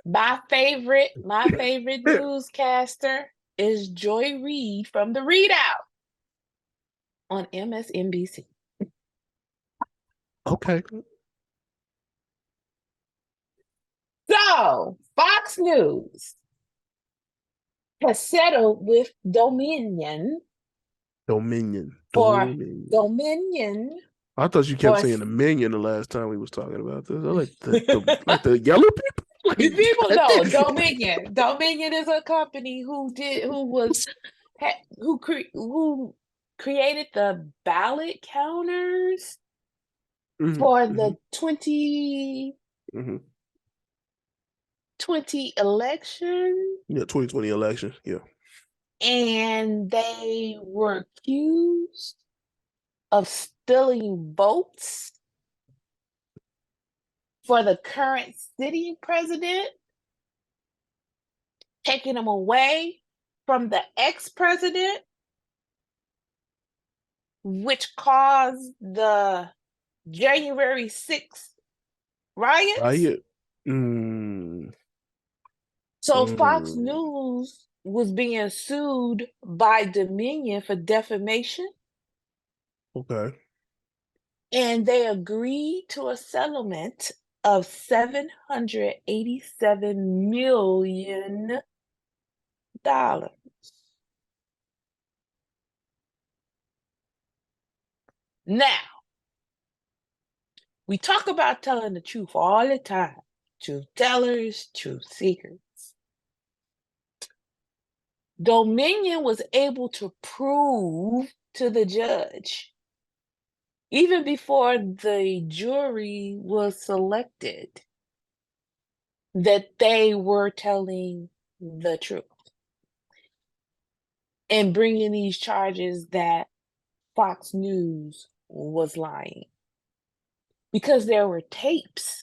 My favorite newscaster is Joy Reid from The Readout on MSNBC. Okay. So, Fox News has settled with Dominion. Dominion. I thought you kept saying Dominion the last time we was talking about this. I like the yellow people. The people know Dominion. Dominion is a company who created the ballot counters for the 2020 election. Yeah, 2020 election. Yeah. And they were accused of stealing votes for the current sitting president, taking them away from the ex-president, which caused the January 6th riots. So Fox News was being sued by Dominion for defamation. Okay. And they agreed to a settlement of $787 million. Now, we talk about telling the truth all the time. Truth tellers, truth seekers. Dominion was able to prove to the judge, even before the jury was selected, that they were telling the truth and bringing these charges that Fox News was lying. Because there were tapes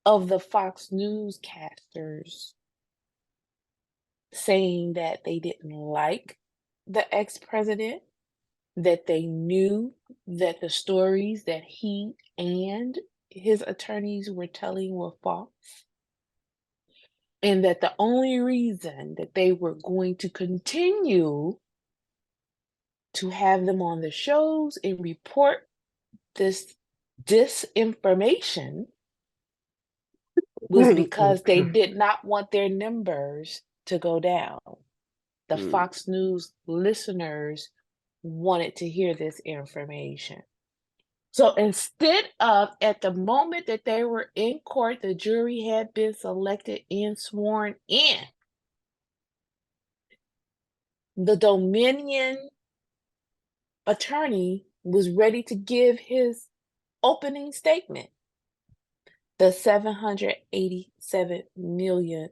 of the Fox newscasters saying that they didn't like the ex-president, that they knew that the stories that he and his attorneys were telling were false, and that the only reason that they were going to continue to have them on the shows and report this disinformation was because they did not want their numbers to go down. The Fox News listeners wanted to hear this information. So instead of, at the moment that they were in court, the jury had been selected and sworn in, the Dominion attorney was ready to give his opening statement. The $787 million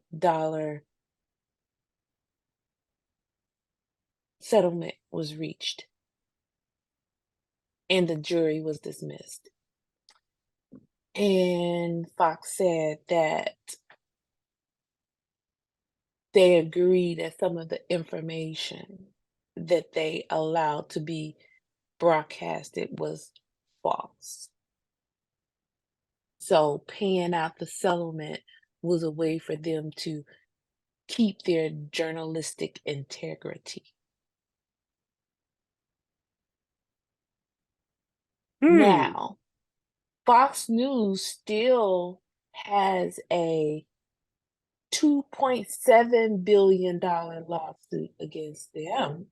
settlement was reached, and the jury was dismissed. And Fox said that they agreed that some of the information that they allowed to be broadcasted was false. So paying out the settlement was a way for them to keep their journalistic integrity. Now, Fox News still has a $2.7 billion lawsuit against them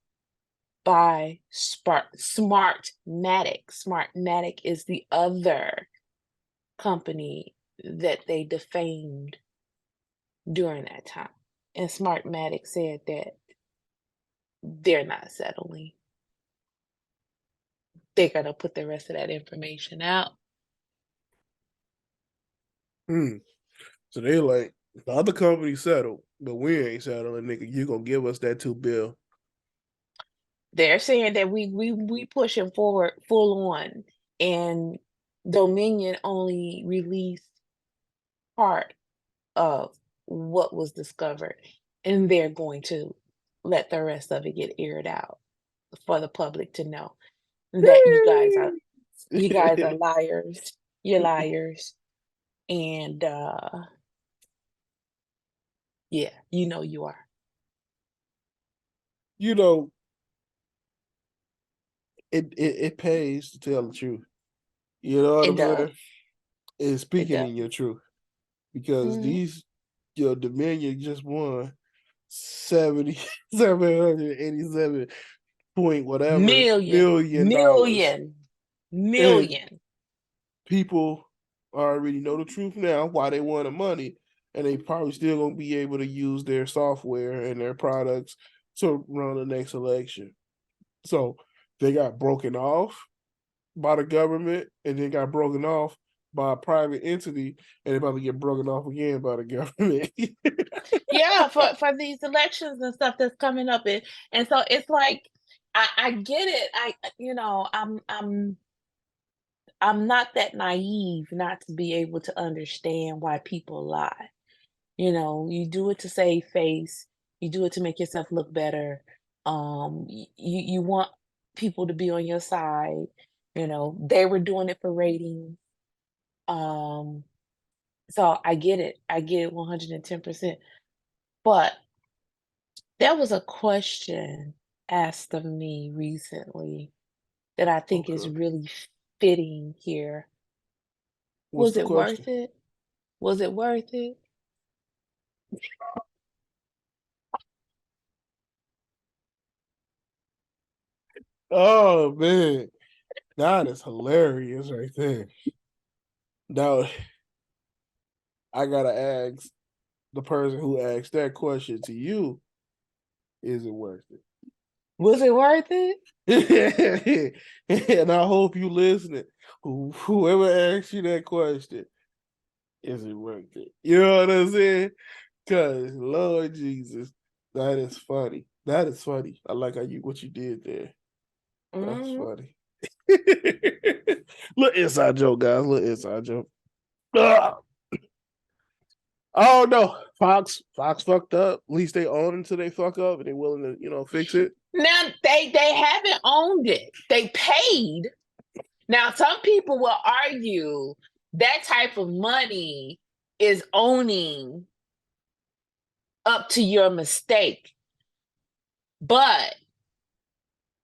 by Smartmatic. Smartmatic is the other company that they defamed during that time. And Smartmatic said that they're not settling. They're going to put the rest of that information out. So they like, the other company settled, but we ain't settling, nigga. You gonna give us that $2 billion. They're saying that we pushing forward full on, and Dominion only released part of what was discovered, and they're going to let the rest of it get aired out for the public to know that you guys are liars. You're liars. And yeah, you know you are. You know, it pays to tell the truth. You know what It I'm does. saying? And speaking does. in your truth. Because these, Dominion just won 787 point whatever million dollars. Million. People already know the truth now why they want the money, and they probably still gonna be able to use their software and their products to run the next election. So they got broken off by the government, and then got broken off by a private entity, and they're about to get broken off again by the government. Yeah, for these elections and stuff that's coming up, and so it's like I get it. I'm not that naive not to be able to understand why people lie. You do it to save face. You do it to make yourself look better. You want people to be on your side. They were doing it for ratings. So I get it. I get it 110%. But there was a question asked of me recently that I think is Okay. really fitting here. What's Was the it worth question? it? Was it worth it? Oh man, that is hilarious right there. Now I gotta ask the person who asked that question to you: is it worth Was it worth it? it? And I hope you listening. Whoever asked you that question, is it worth it? You know what I'm saying? Cause Lord Jesus, that is funny. That is funny. I like how what you did there. That's Mhm. funny. Little inside joke, guys. Little inside joke. Ah. Oh no, Fox fucked up. At least they own it until they fuck up, and they willing to fix it. Now they haven't owned it. They paid. Now some people will argue that type of money is owning up to your mistake. But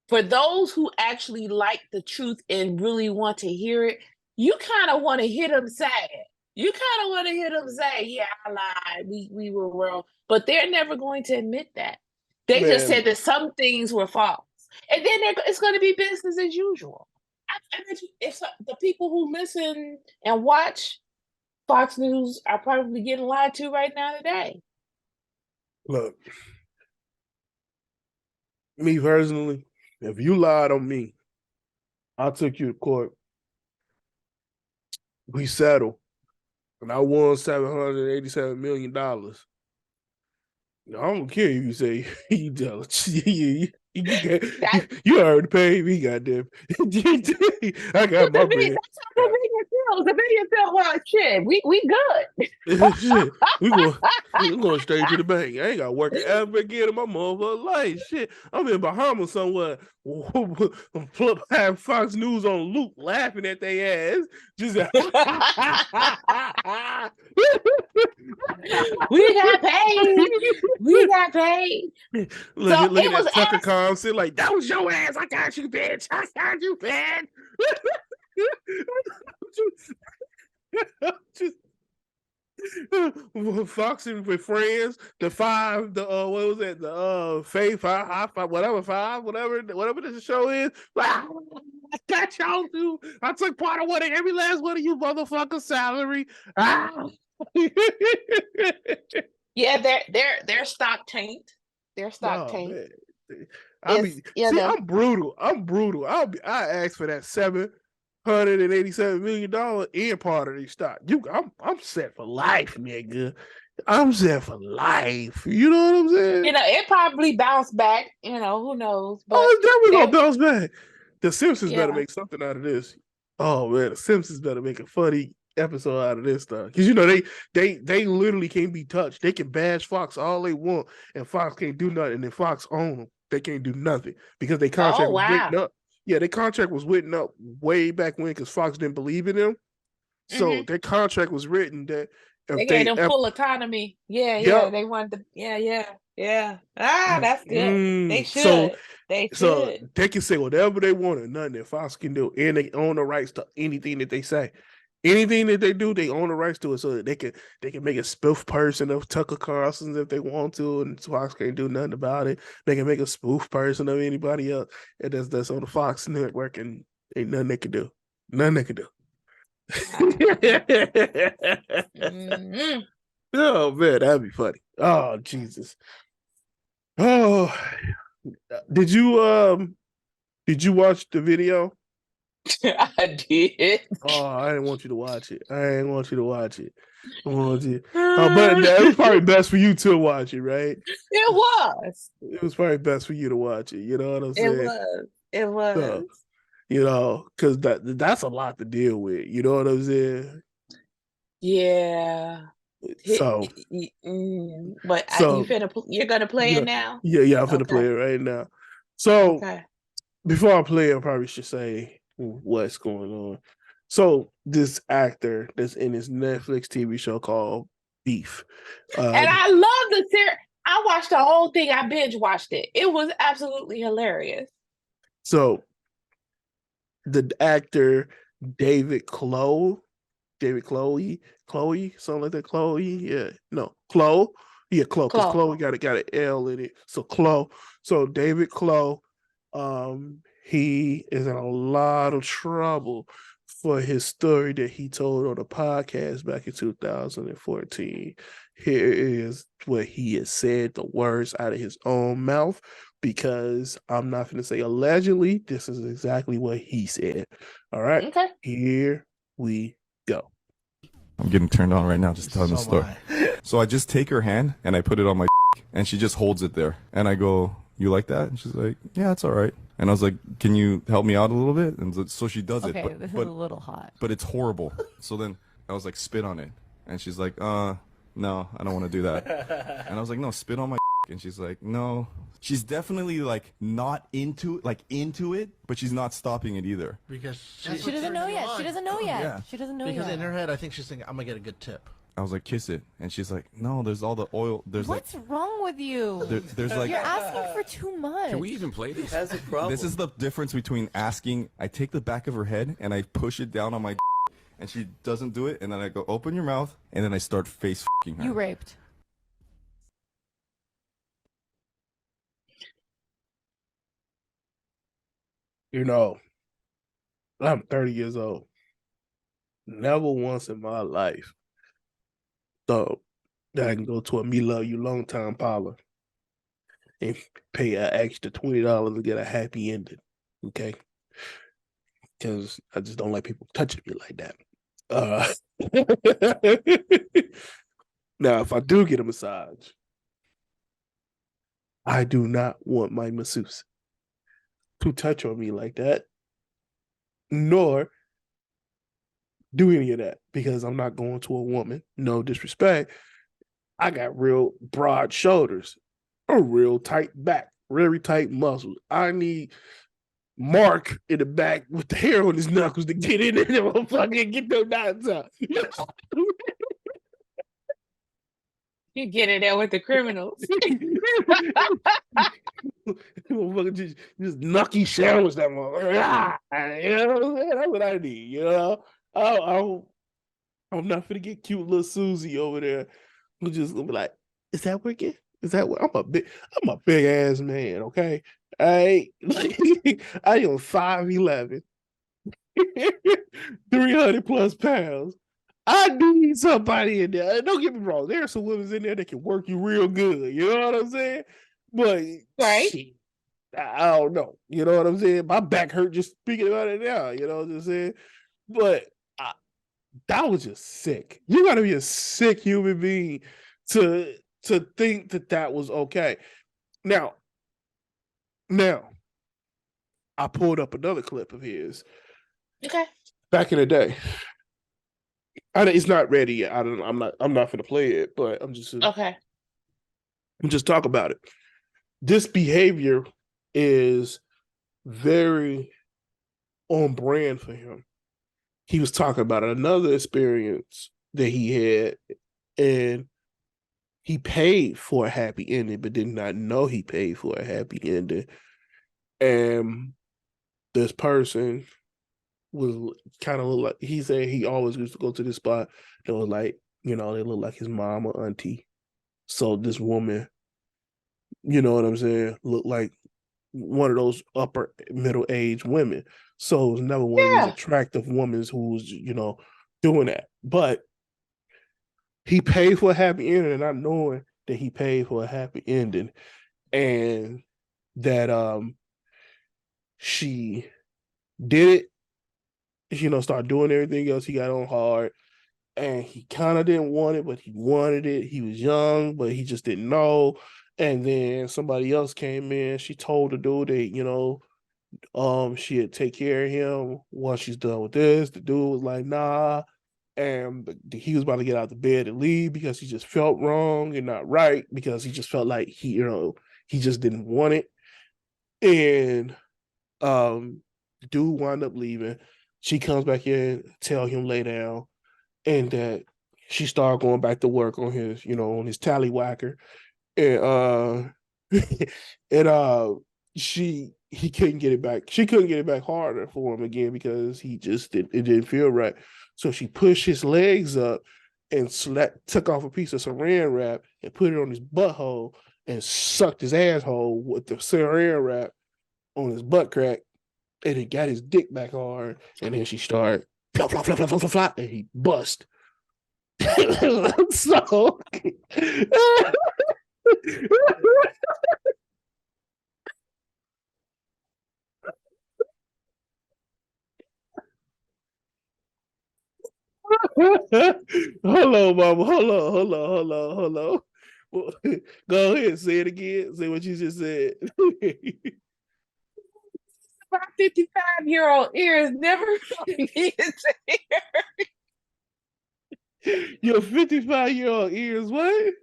for those who actually like the truth and really want to hear it, you kind of want to hear them say it. You kind of want to hear them say, "Yeah, I lied. We were wrong," but they're never going to admit that. They just Man, said that some things were false, and then it's going to be business as usual. I bet you if the people who listen and watch Fox News are probably getting lied to right now today. look, me personally, if you lied on me, I took you to court. We settled, and I won $787 million. I don't care if you say you tell it. You already paid me, goddamn. I got my bread. That's how the million feels. The million feel well. Shit, we good. Shit, we going straight to the bank. I ain't got to work ever again in my motherfucking life. Shit, I'm in Bahamas somewhere. Have Fox News on loop, laughing at their ass. Just We got paid. We got paid. So looking it was at Tucker asked. Carlson like, that was your ass. I got you, bitch. I got you, bitch. just Foxing with friends, the what was it? The Faith five, whatever five, whatever this show is. Like, I got y'all too. I took part of every last one of you motherfuckers' salary. Ah. Yeah, their stock tanked. Their stock Oh tanked. man. It's I'm brutal. I asked for that $787 million in part of the stock. I'm set for life, nigga. I'm set for life. You know what I'm saying? it probably bounced back. Who knows? But Oh, it's definitely there, gonna bounce back. The Simpsons better yeah. make something out of this. Oh man, the Simpsons better make a funny episode out of this stuff. Because they literally can't be touched. They can bash Fox all they want, and Fox can't do nothing. And Fox own them. They can't do nothing because their Oh contract was wow. written up. Yeah, their contract was written up way back when because Fox didn't believe in them. So Hmm. their contract was written that They if gave they them full autonomy. Yeah, yeah. yep. They wanted to. Yeah, yeah, yeah. Ah, that's good. They So should. They So should. they can say whatever they want and nothing that Fox can do. And they own the rights to anything that they say. Anything that they do, they own the rights to it. So that they can make a spoof person of Tucker Carlson if they want to, and Fox can't do nothing about it. They can make a spoof person of anybody else. And that's on the Fox network, and ain't nothing they can do. Nothing they can do. Mm-hmm. Oh man, that'd be funny. Oh Jesus. Oh, did you watch the video? I did. Oh, I didn't want you to watch it. I didn't want you to watch it. I want you. But it was probably best for you to watch it, right? It was. It was probably best for you to watch it. You know what I'm It saying? was. It So, was. because that's a lot to deal with. You know what I'm saying? Yeah. So, But so you're gonna play it yeah, now? yeah, I'm finna Okay. play it right now. So Okay. before I play, I probably should say what's going on. So this actor that's in this Netflix TV show called Beef. And I love the series. I watched the whole thing. I binge watched it. It was absolutely hilarious. So the actor David Chloe, Chloe, something like that. Chloe, yeah, no, Chloe, yeah, Chloe, because Chloe. Chloe got an L in it. So Chloe, so David Chloe, he is in a lot of trouble for his story that he told on a podcast back in 2014. Here is what he has said, the words out of his own mouth, because I'm not going to say allegedly. This is exactly what he said. All right. Okay. Here we go. I'm getting turned on right now just telling the So story. So I just take her hand and I put it on my and she just holds it there. And I go, "You like that?" And she's like, "Yeah, it's all right." And I was like, "Can you help me out a little bit?" And so she does it. Okay, this is a little hot. But it's horrible. So then I was like, "Spit on it." And she's like, no, I don't want to do that." And I was like, "No, spit on my." And she's like, "No." She's definitely like not into it, but she's not stopping it either. Because She doesn't know yet. She doesn't know yet. Yeah. She doesn't know Because yet. in her head, I think she's thinking, I'm gonna get a good tip. I was like, "Kiss it." And she's like, "No, there's all the oil. There's What's wrong with you? there's like You're asking for too much. Can we even play this? Has a problem. This is the difference between asking. I take the back of her head and I push it down on my and she doesn't do it, and then I go, "Open your mouth," and then I start face fucking her. You raped. You know, I'm 30 years old. Never once in my life thought that I can go to a Me Love You Long Time parlor and pay an extra $20 to get a happy ending. Okay? Because I just don't like people touching me like that. Now, if I do get a massage, I do not want my masseuse to touch on me like that, nor do any of that, because I'm not going to a woman. No disrespect. I got real broad shoulders, a real tight back, very tight muscles. I need Mark in the back with the hair on his knuckles to get in there and fucking get those knots out. You get in there with the criminals. just knucky sandwich that motherfucker. You know what I'm saying? That's what I need. You know, I'm not gonna get cute little Susie over there who's just gonna be like, "Is that working? Is that what?" I'm a big ass man. Okay, I am 5'11", 300 plus pounds. I need somebody in there. Don't get me wrong. There are some women in there that can work you real good. You know what I'm saying? But Right. shit, I don't know. You know what I'm saying? My back hurt just speaking about it now. You know what I'm saying? But that was just sick. You got to be a sick human being to think that was okay. Now, I pulled up another clip of his. Okay. Back in the day. It's not ready yet. I'm not gonna play it, but I'm just talk about it. This behavior is very on brand for him. He was talking about another experience that he had, and he paid for a happy ending, but did not know he paid for a happy ending. And this person was kind of look like, he said he always used to go to this spot that was like, you know, they look like his mom or auntie. So this woman, you know what I'm saying, looked like one of those upper middle aged women. So it was never one of these attractive women who was, you know, doing that. But he paid for a happy ending, and not knowing that he paid for a happy ending, and that she did it. You know, start doing everything else. He got on hard, and he kind of didn't want it, but he wanted it. He was young, but he just didn't know. And then somebody else came in. She told the dude that, you know, she'd take care of him once she's done with this. The dude was like, nah. And he was about to get out the bed and leave because he just felt wrong and not right, because he just felt like he just didn't want it. And the dude wound up leaving. She comes back in, tell him lay down, and that she started going back to work on his, you know, on his tallywhacker. And he couldn't get it back. She couldn't get it back harder for him again because it didn't feel right. So she pushed his legs up and took off a piece of saran wrap and put it on his butthole and sucked his asshole with the saran wrap on his butt crack, and he got his dick back hard, and then she started flop, flop, flop, flop, flop, flop, and he bust. So hold on, mama. Hold on. Well, go ahead, say it again. Say what you just said. My 55-year-old ears never needed to hear. Your 55-year-old ears, what?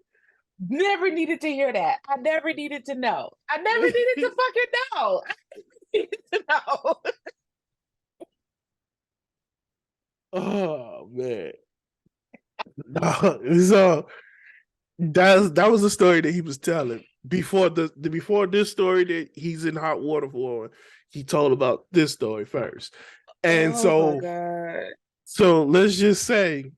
Never needed to hear that. I never needed to know. I never needed to fucking know. I needed to know. Oh man. So that was the story that he was telling before before this story that he's in hot water for. He told about this story first, and Oh my God. so let's just say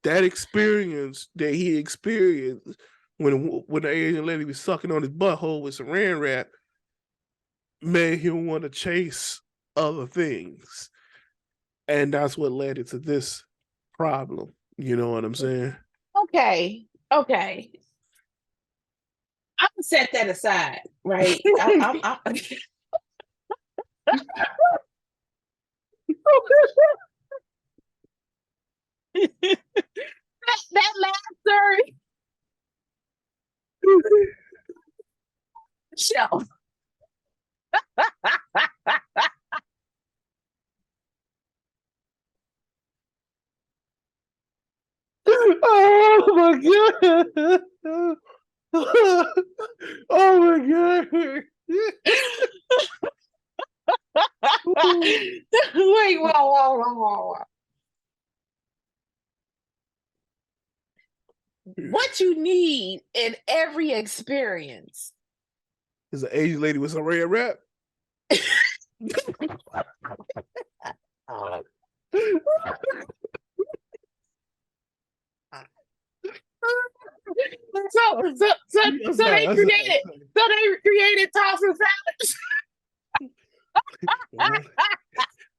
that experience that he experienced when the Asian lady was sucking on his butthole with saran wrap made him want to chase other things, and that's what led into this problem. You know what I'm saying? Okay. I'm gonna set that aside, right? that last story, shelf. Oh my god! Oh my god! Wait, whoa. What you need in every experience Is an Asian lady with some red wrap? So they created tossing salads.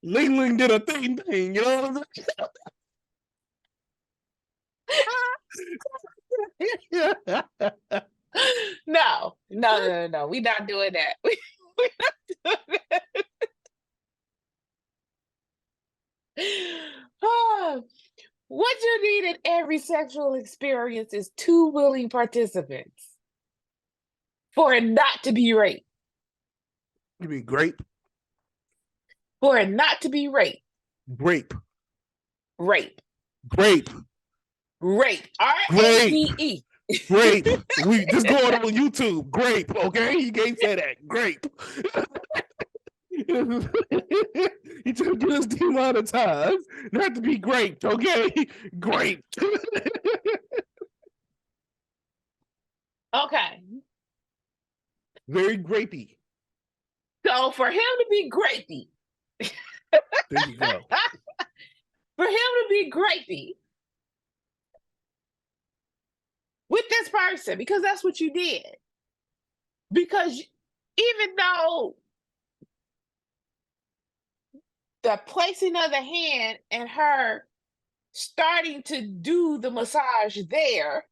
Ling Ling did a thing, you know what I'm saying? No. We're not doing that. We're not doing that. What you need in every sexual experience is 2 willing participants for it not to be rape. You mean grape? For it not to be rape. Grape. Rape. Grape. Rape. R-A-P-E. Grape. We just going on YouTube. Grape, okay? You can't say that. Grape. He took us the amount of time not to be graped, okay? Grape. Okay. Very grapey. So for him to be grapey. There you go. For him to be grapey with this person, because that's what you did. Because even though the placing of the hand and her starting to do the massage there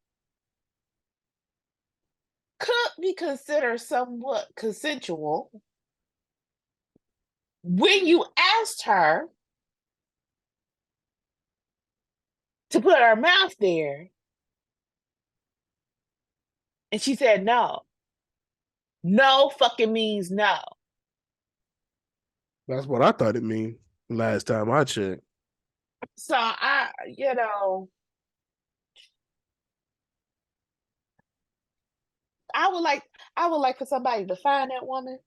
could be considered somewhat consensual, when you asked her to put her mouth there and she said no. No fucking means no. That's what I thought it mean last time I checked. So I would like for somebody to find that woman.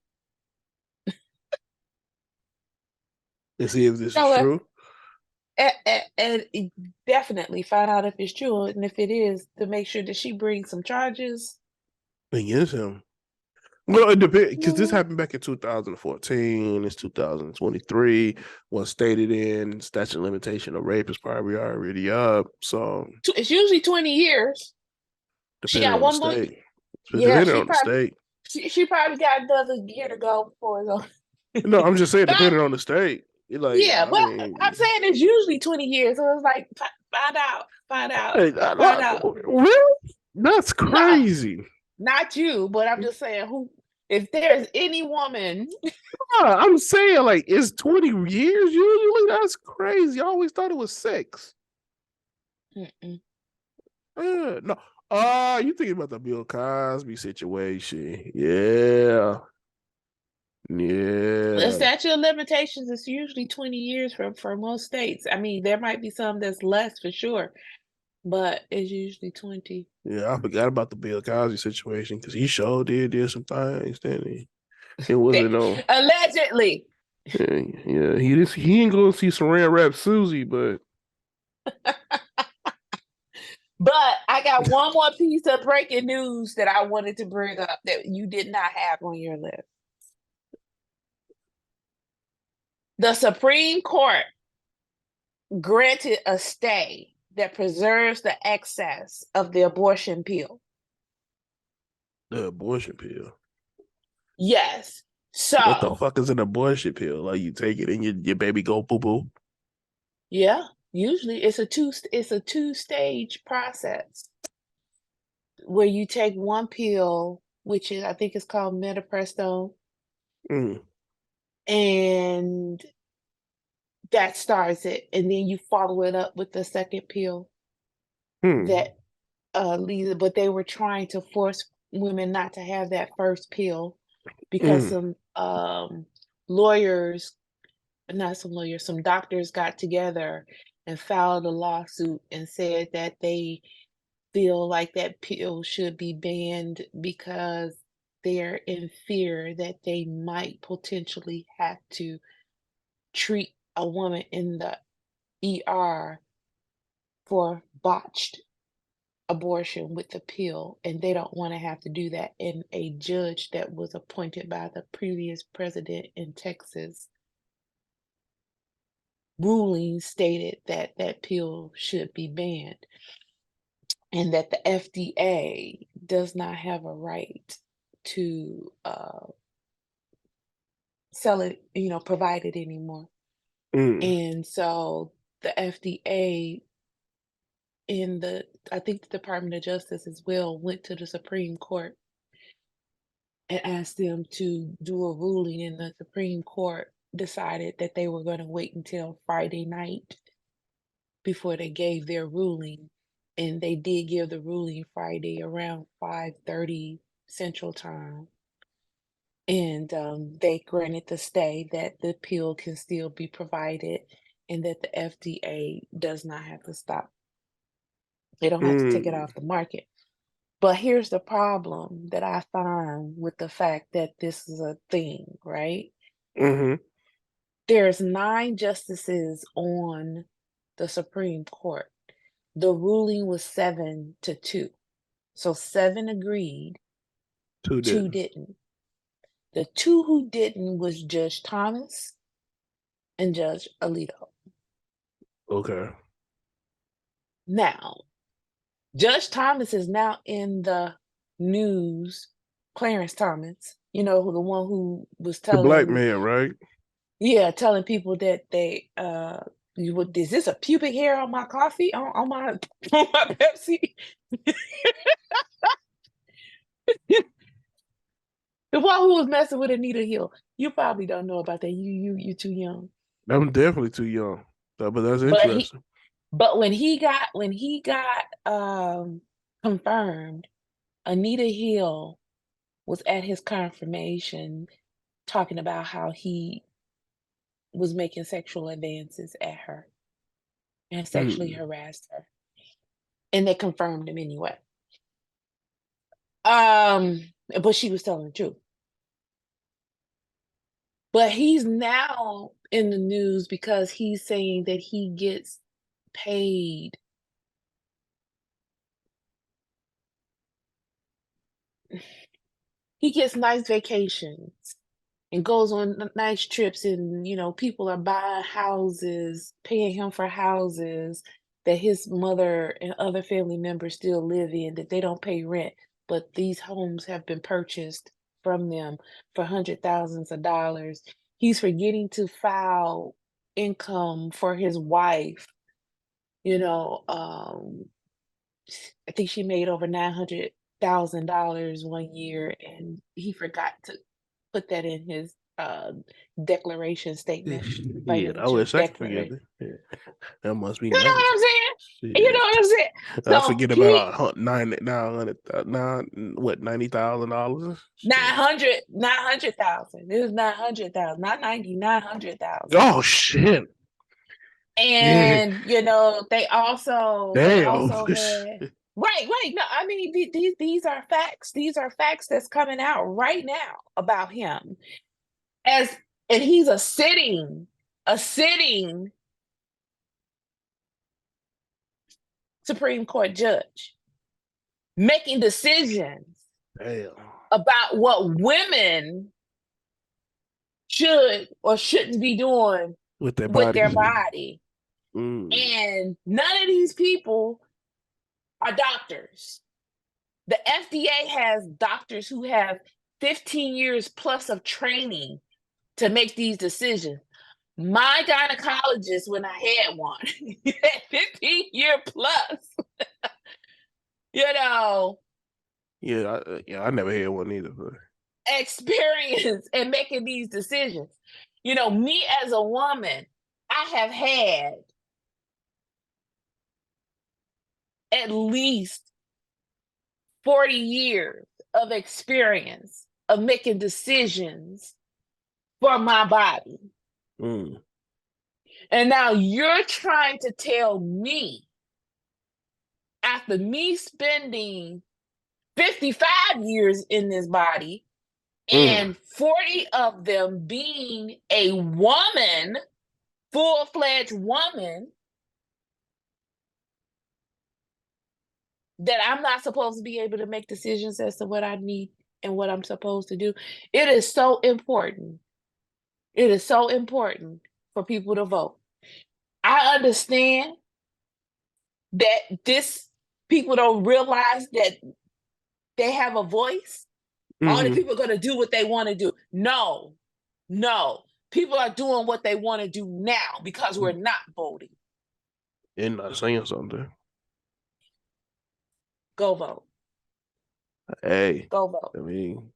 And see if this is true. And definitely find out if it's true, and if it is, to make sure that she brings some charges against him. Well, it depends because this happened back in 2014. It's 2023. What's stated in statute of limitation of rape is probably already up. So It's usually 20 years. She depending got on the one more. state, Yeah, depending on the state. she probably got another year to go before it's over. No, I'm just saying But depending on the state. Like yeah, I but I'm mean, saying it's usually 20 years. So it's like find out, hey, find out. really, that's No, crazy. not you, but I'm just saying who if there's any woman. I'm saying like it's 20 years usually. That's crazy. I always thought it was 6. Mm-mm. No. You thinking about the Bill Cosby situation? Yeah, The yeah, statute of limitations is usually 20 years for most states. I mean, there might be some that's less for sure, but it's usually 20. yeah. I forgot about the Bill Cosby situation because he sure did some things, didn't he? It wasn't no. Allegedly. Yeah, yeah. He ain't gonna see Saran Wrap Susie, but But I got one more piece of breaking news that I wanted to bring up that you did not have on your list. The Supreme Court granted a stay that preserves the excess of the abortion pill. the abortion pill. Yes. What the So, fuck is an abortion pill? Like you take it and your baby go poo poo. yeah, usually it's a two-stage process where you take one pill, which is I think it's called metaprestone, Mm, and that starts it, and then you follow it up with the second pill mm, that leads it. But they were trying to force women not to have that first pill because mm, some lawyers, not some lawyers, some doctors got together and filed a lawsuit and said that they feel like that pill should be banned because they're in fear that they might potentially have to treat a woman in the ER for botched abortion with the pill, and they don't want to have to do that. And a judge that was appointed by the previous president in Texas ruling stated that that pill should be banned and that the FDA does not have a right to sell it, provide it anymore. mm, And so the FDA and I think the Department of Justice as well went to the Supreme Court and asked them to do a ruling, and the Supreme Court decided that they were going to wait until Friday night before they gave their ruling. And they did give the ruling Friday around 5:30 Central Time. And they granted the stay that the pill can still be provided and that the FDA does not have to stop. They don't have to take it mm, off the market. But here's the problem that I find with the fact that this is a thing, right? mm-hmm. There's 9 justices on the Supreme Court. The ruling was 7-2. So 7 agreed, 2 2 didn't. didn't. The 2 who didn't was Judge Thomas and Judge Alito. Okay. Now, Judge Thomas is now in the news. Clarence Thomas, who the one who was The black telling, man, right? yeah, telling people that they is this a pubic hair on my coffee on my on my Pepsi? The one who was messing with Anita Hill. You probably don't know about that. You too young. I'm definitely too young. But that's But he interesting. but when he got confirmed, Anita Hill was at his confirmation talking about how he was making sexual advances at her and sexually Mm, harassed her. And they confirmed him anyway. But she was telling the truth. But he's now in the news because he's saying that he gets paid. he gets nice vacations and goes on nice trips, and people are buying houses, paying him for houses that his mother and other family members still live in, that they don't pay rent, but these homes have been purchased from them for hundred thousands of dollars. He's forgetting to file income for his wife. I think she made over $900,000 one year, and he forgot to put that in his declaration statement, Yeah, I financial wish I could forget declaration. it. Yeah. That must be You know nice. what I'm saying? You Shit. know what I'm saying? I So forget he about $90,000. 900,000. It was 900,000, not 90, 900,000. Oh shit! Yeah, And they also damn. had right. No, I mean these are facts. These are facts that's coming out right now about him. And he's a sitting Supreme Court judge making decisions Damn. about what women should or shouldn't be doing With their with their bodies. body. Mm. And none of these people are doctors. The FDA has doctors who have 15 years plus of training to make these decisions. My gynecologist, when I had one, had 15-year plus, Yeah, I never had one either. But experience in making these decisions. Me as a woman, I have had at least 40 years of experience of making decisions for my body. mm. And now you're trying to tell me, after me spending 55 years in this body and 40 of them being a woman, full-fledged woman, that I'm not supposed to be able to make decisions as to what I need and what I'm supposed to do. It is so important. It is so important for people to vote. I understand that people don't realize that they have a voice. All the people are going to do what they want to do. No. People are doing what they want to do now because we're not voting. And not saying something. Go vote. Hey, Go vote. I mean,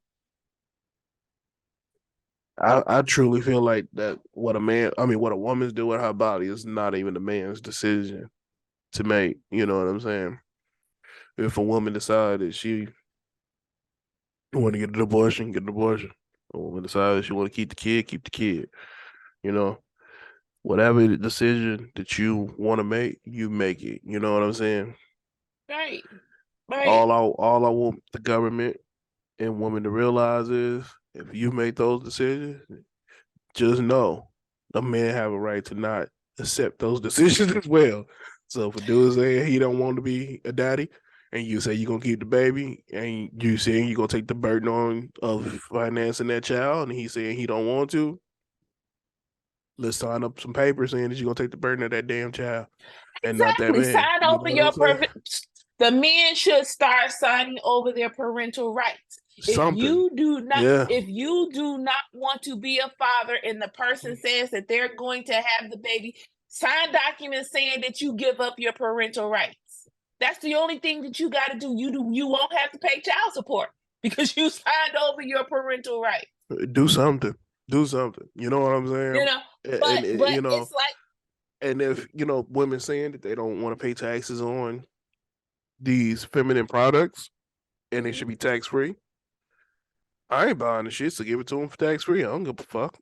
I truly feel like that what a woman's doing with her body is not even a man's decision to make. You know what I'm saying? If a woman decides that she want to get an abortion, get an abortion. A woman decides she want to keep the kid. You know, whatever the decision that you want to make, you make it. You know what I'm saying? Right. All I want the government and women to realize is if you make those decisions, just know a man have a right to not accept those decisions as well. So for dude saying he don't want to be a daddy, and you say you're gonna keep the baby, and you saying you're gonna take the burden on of financing that child, and he's saying he don't want to, let's sign up some papers saying that you're gonna take the burden of that damn child and not that Exactly. man. Sign You over know your what I'm saying? the men should start signing over their parental rights. Something. Yeah. If you do not want to be a father and the person says that they're going to have the baby, sign documents saying that you give up your parental rights. That's the only thing that you got to do. You won't have to pay child support because you signed over your parental rights. Do something. Do something. You know what I'm saying? But it's like, and if women saying that they don't want to pay taxes on these feminine products and they should be tax free, I ain't buying the shit, so give it to them for tax free. I don't give a fuck.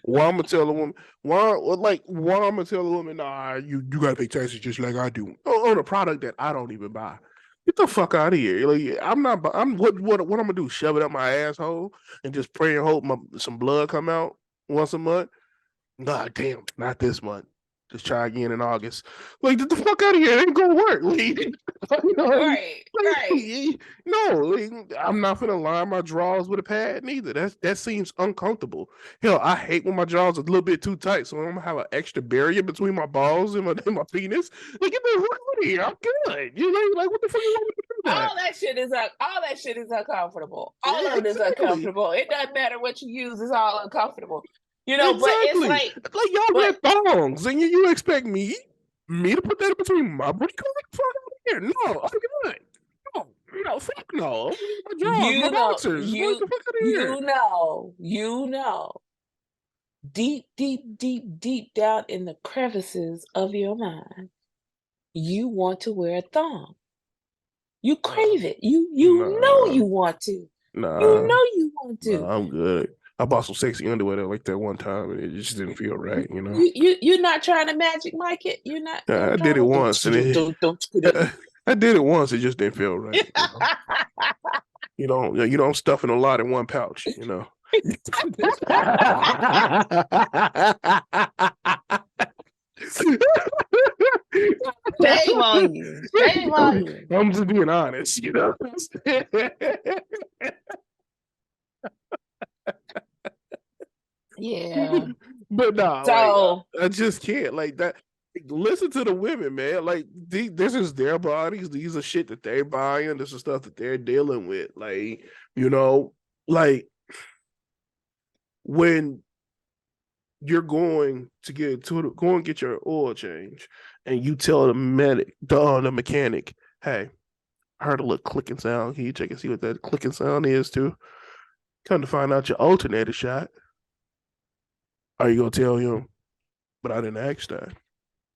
Why I'm gonna tell a woman? Why I'm gonna tell a woman? Nah, you gotta pay taxes just like I do on a product that I don't even buy. Get the fuck out of here! Like, I'm not. I'm what I'm gonna do? Shove it up my asshole and just pray and hope some blood come out once a month? God damn, not this month. Just try again in August. Like, get the fuck out of here. It ain't gonna work. Like, you know, Right, right. no, like, I'm not gonna line my drawers with a pad neither. That seems uncomfortable. Hell, I hate when my drawers are a little bit too tight, so I'm gonna have an extra barrier between my balls and my penis. Like, get the fuck out of here. I'm good. You know, like, what the fuck you want me to do that? All that shit is uncomfortable. All of it is Exactly. uncomfortable. It doesn't matter what you use, it's all uncomfortable. You know, but it's Exactly. like, Y'all wear but thongs, and you expect me to put that in between my booty? Come the fuck out of here. No, I'm good. No, fuck no. My drawers, my you know, boxers. What the fuck out of here? you know, deep, deep, deep, deep down in the crevices of your mind, you want to wear a thong. You crave it. You know Nah, you want to. You nah, know you want to. I'm good. I bought some sexy underwear that like that one time, and it just didn't feel right, you know. You're not trying to Magic Mike it. You're not I did trying it to once, and don't I did it once. It just didn't feel right. You don't stuff in a lot in one pouch, you know. Shame on you. Shame on you. I'm just being honest, you know. Yeah. But nah, So I just can't like that. Listen to the women, man. Like this is their bodies. These are shit that they're buying. This is stuff that they're dealing with. Like, you know, like when you're going to go and get your oil change, and you tell the mechanic, hey, I heard a little clicking sound. Can you check and see what that clicking sound is too? Come to find out your alternator shot. Are you gonna tell him? But I didn't ask that.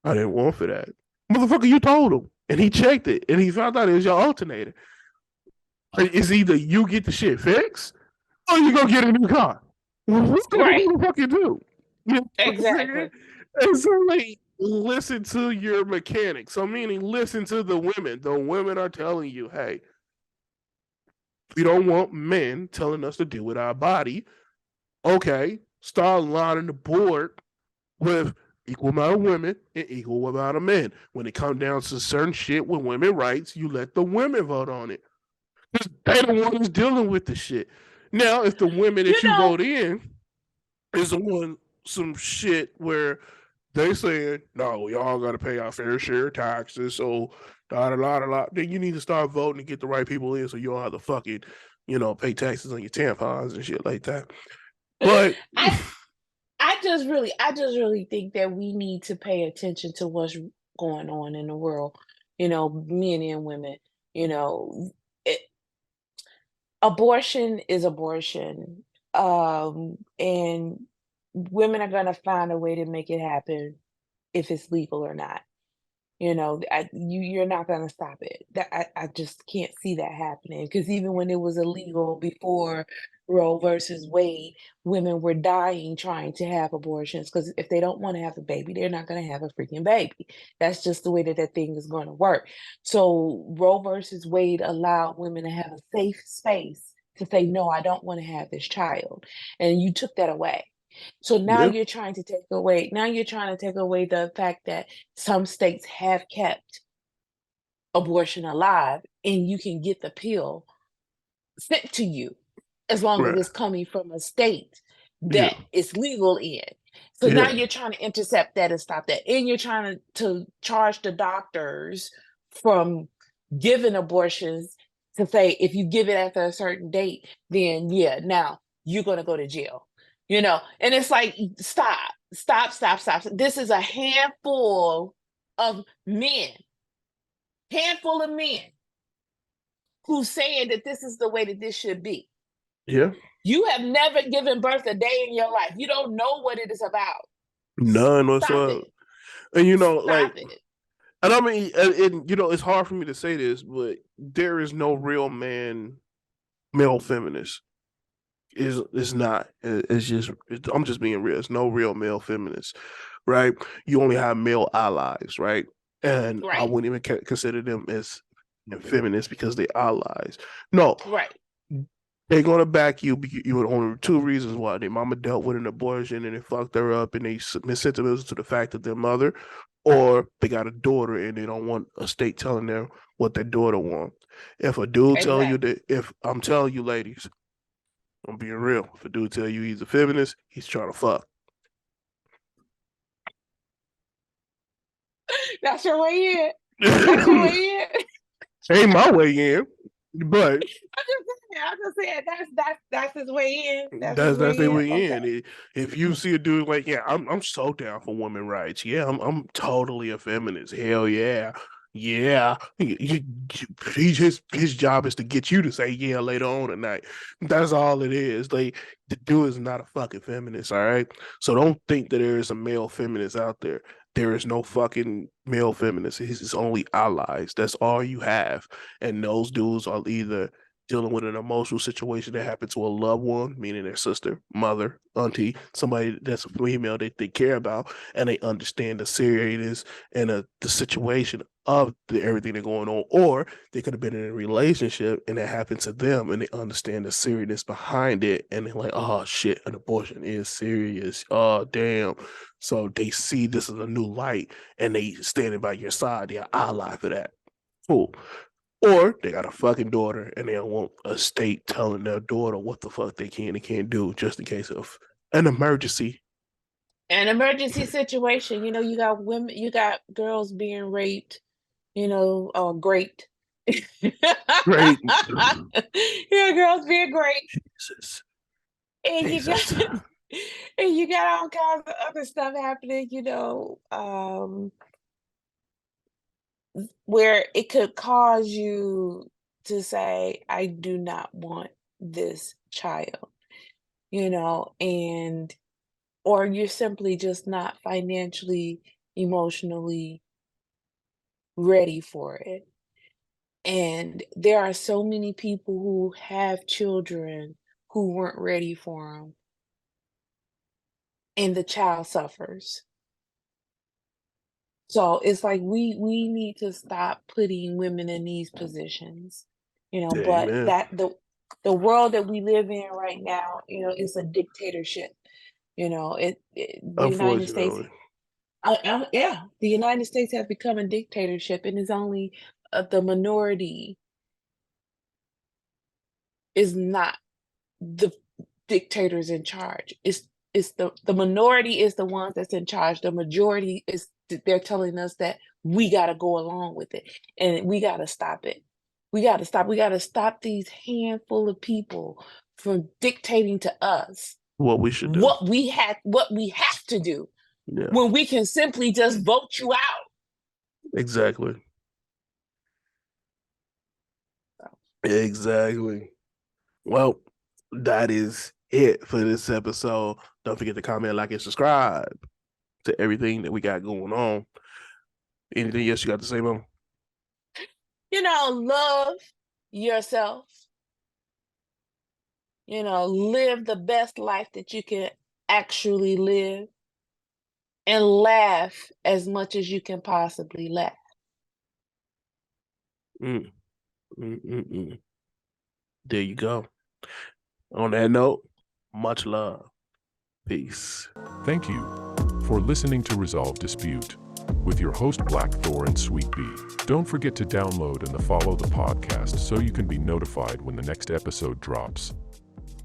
I didn't want for that. Motherfucker, you told him. And he checked it and he found out it was your alternator. It's either you get the shit fixed or you go get a new car. What right. the fuck you do? You know what I'm saying? Exactly. And so like listen to your mechanic. So meaning listen to the women. The women are telling you, hey, we don't want men telling us to do with our body. Okay, start lining the board with equal amount of women and equal amount of men. When it comes down to certain shit with women rights, you let the women vote on it. Because they the ones dealing with the shit. Now, if the women that you vote in is the one some shit where they saying, no, we all gotta pay our fair share of taxes, so da da da da da, then you need to start voting to get the right people in so you don't have to fucking, pay taxes on your tampons and shit like that. But I just really think that we need to pay attention to what's going on in the world. Men and women. It, abortion is abortion, and women are gonna find a way to make it happen if it's legal or not. You're not gonna stop it. I just can't see that happening because even when it was illegal before Roe versus Wade, women were dying trying to have abortions because if they don't want to have a baby, they're not going to have a freaking baby. That's just the way that thing is going to work. So Roe versus Wade allowed women to have a safe space to say, no, I don't want to have this child, and you took that away. So now yeah, you're trying to take away. Now you're trying to take away the fact that some states have kept abortion alive, and you can get the pill sent to you as long as right, it's coming from a state yeah, that it's legal in. So now yeah, you're trying to intercept that and stop that, and you're trying to charge the doctors from giving abortions to say if you give it after a certain date, then yeah, now you're gonna go to jail. And it's like, stop. This is a handful of men who's saying that this is the way that this should be. yeah. You have never given birth a day in your life. You don't know what it is about. None Stop whatsoever. it. And Stop it. and I mean, and it's hard for me to say this, but there is no real male feminist. It's not. It's just I'm just being real. It's no real male feminist, right? You only have male allies, right? And I Right. wouldn't even consider them as feminists because they allies. No, Right. They're gonna back you. You with only two reasons why: their mama dealt with an abortion and it fucked her up, and they submit sentiments to the fact of their mother, or they got a daughter and they don't want a state telling them what their daughter wants. If a dude tell you Exactly. that, if I'm telling you, ladies, I'm being real. If a dude tell you he's a feminist, he's trying to fuck. That's your way in. That's your way in. Ain't my way in, but I'm just saying that's his way in. That's his that's their way in. way Okay. in. If you see a dude like, yeah, I'm so down for women rights. Yeah, I'm totally a feminist. Hell yeah. Yeah, his job is to get you to say yeah later on tonight. That's all it is. Like the dude is not a fucking feminist, all right. So don't think that there is a male feminist out there. There is no fucking male feminist. It's only allies. That's all you have, and those dudes are either dealing with an emotional situation that happened to a loved one, meaning their sister, mother, auntie, somebody that's a female that they care about, and they understand the seriousness and the situation of everything that's going on. Or they could have been in a relationship and it happened to them, and they understand the seriousness behind it, and they're like, oh shit, an abortion is serious. Oh damn. So they see this as a new light, and they standing by your side. They're ally for that. Cool. Or they got a fucking daughter and they don't want a state telling their daughter what the fuck they can and can't do just in case of an emergency. An emergency situation, you got women, you got girls being raped, or great. Great. Yeah, girls being great. Jesus. And you got Jesus. and you got all kinds of other stuff happening, where it could cause you to say, I do not want this child, and or you're simply just not financially, emotionally ready for it. And there are so many people who have children who weren't ready for them, and the child suffers. So it's like we need to stop putting women in these positions, but Amen. that the world that we live in right now, is a dictatorship. The United States, Unfortunately. yeah, the United States has become a dictatorship, and it's only the minority is not the dictators in charge. It's the minority is the ones that's in charge. The majority is they're telling us that we got to go along with it, and we got to stop it. We got to stop. We got to stop these handful of people from dictating to us What we should do. what we have to do Yeah. when we can simply just vote you out. Exactly. Exactly. Well, that is it for this episode. Don't forget to comment, like, and subscribe to everything that we got going on. Anything else you got to say, Mom? Love yourself. Live the best life that you can actually live, and laugh as much as you can possibly laugh. Mm. Mm-mm-mm. There you go. On that note, much love. Peace. Thank you for listening to Resolve Dispute with your host Black Thor and Sweet Bee. Don't forget to download and follow the podcast so you can be notified when the next episode drops.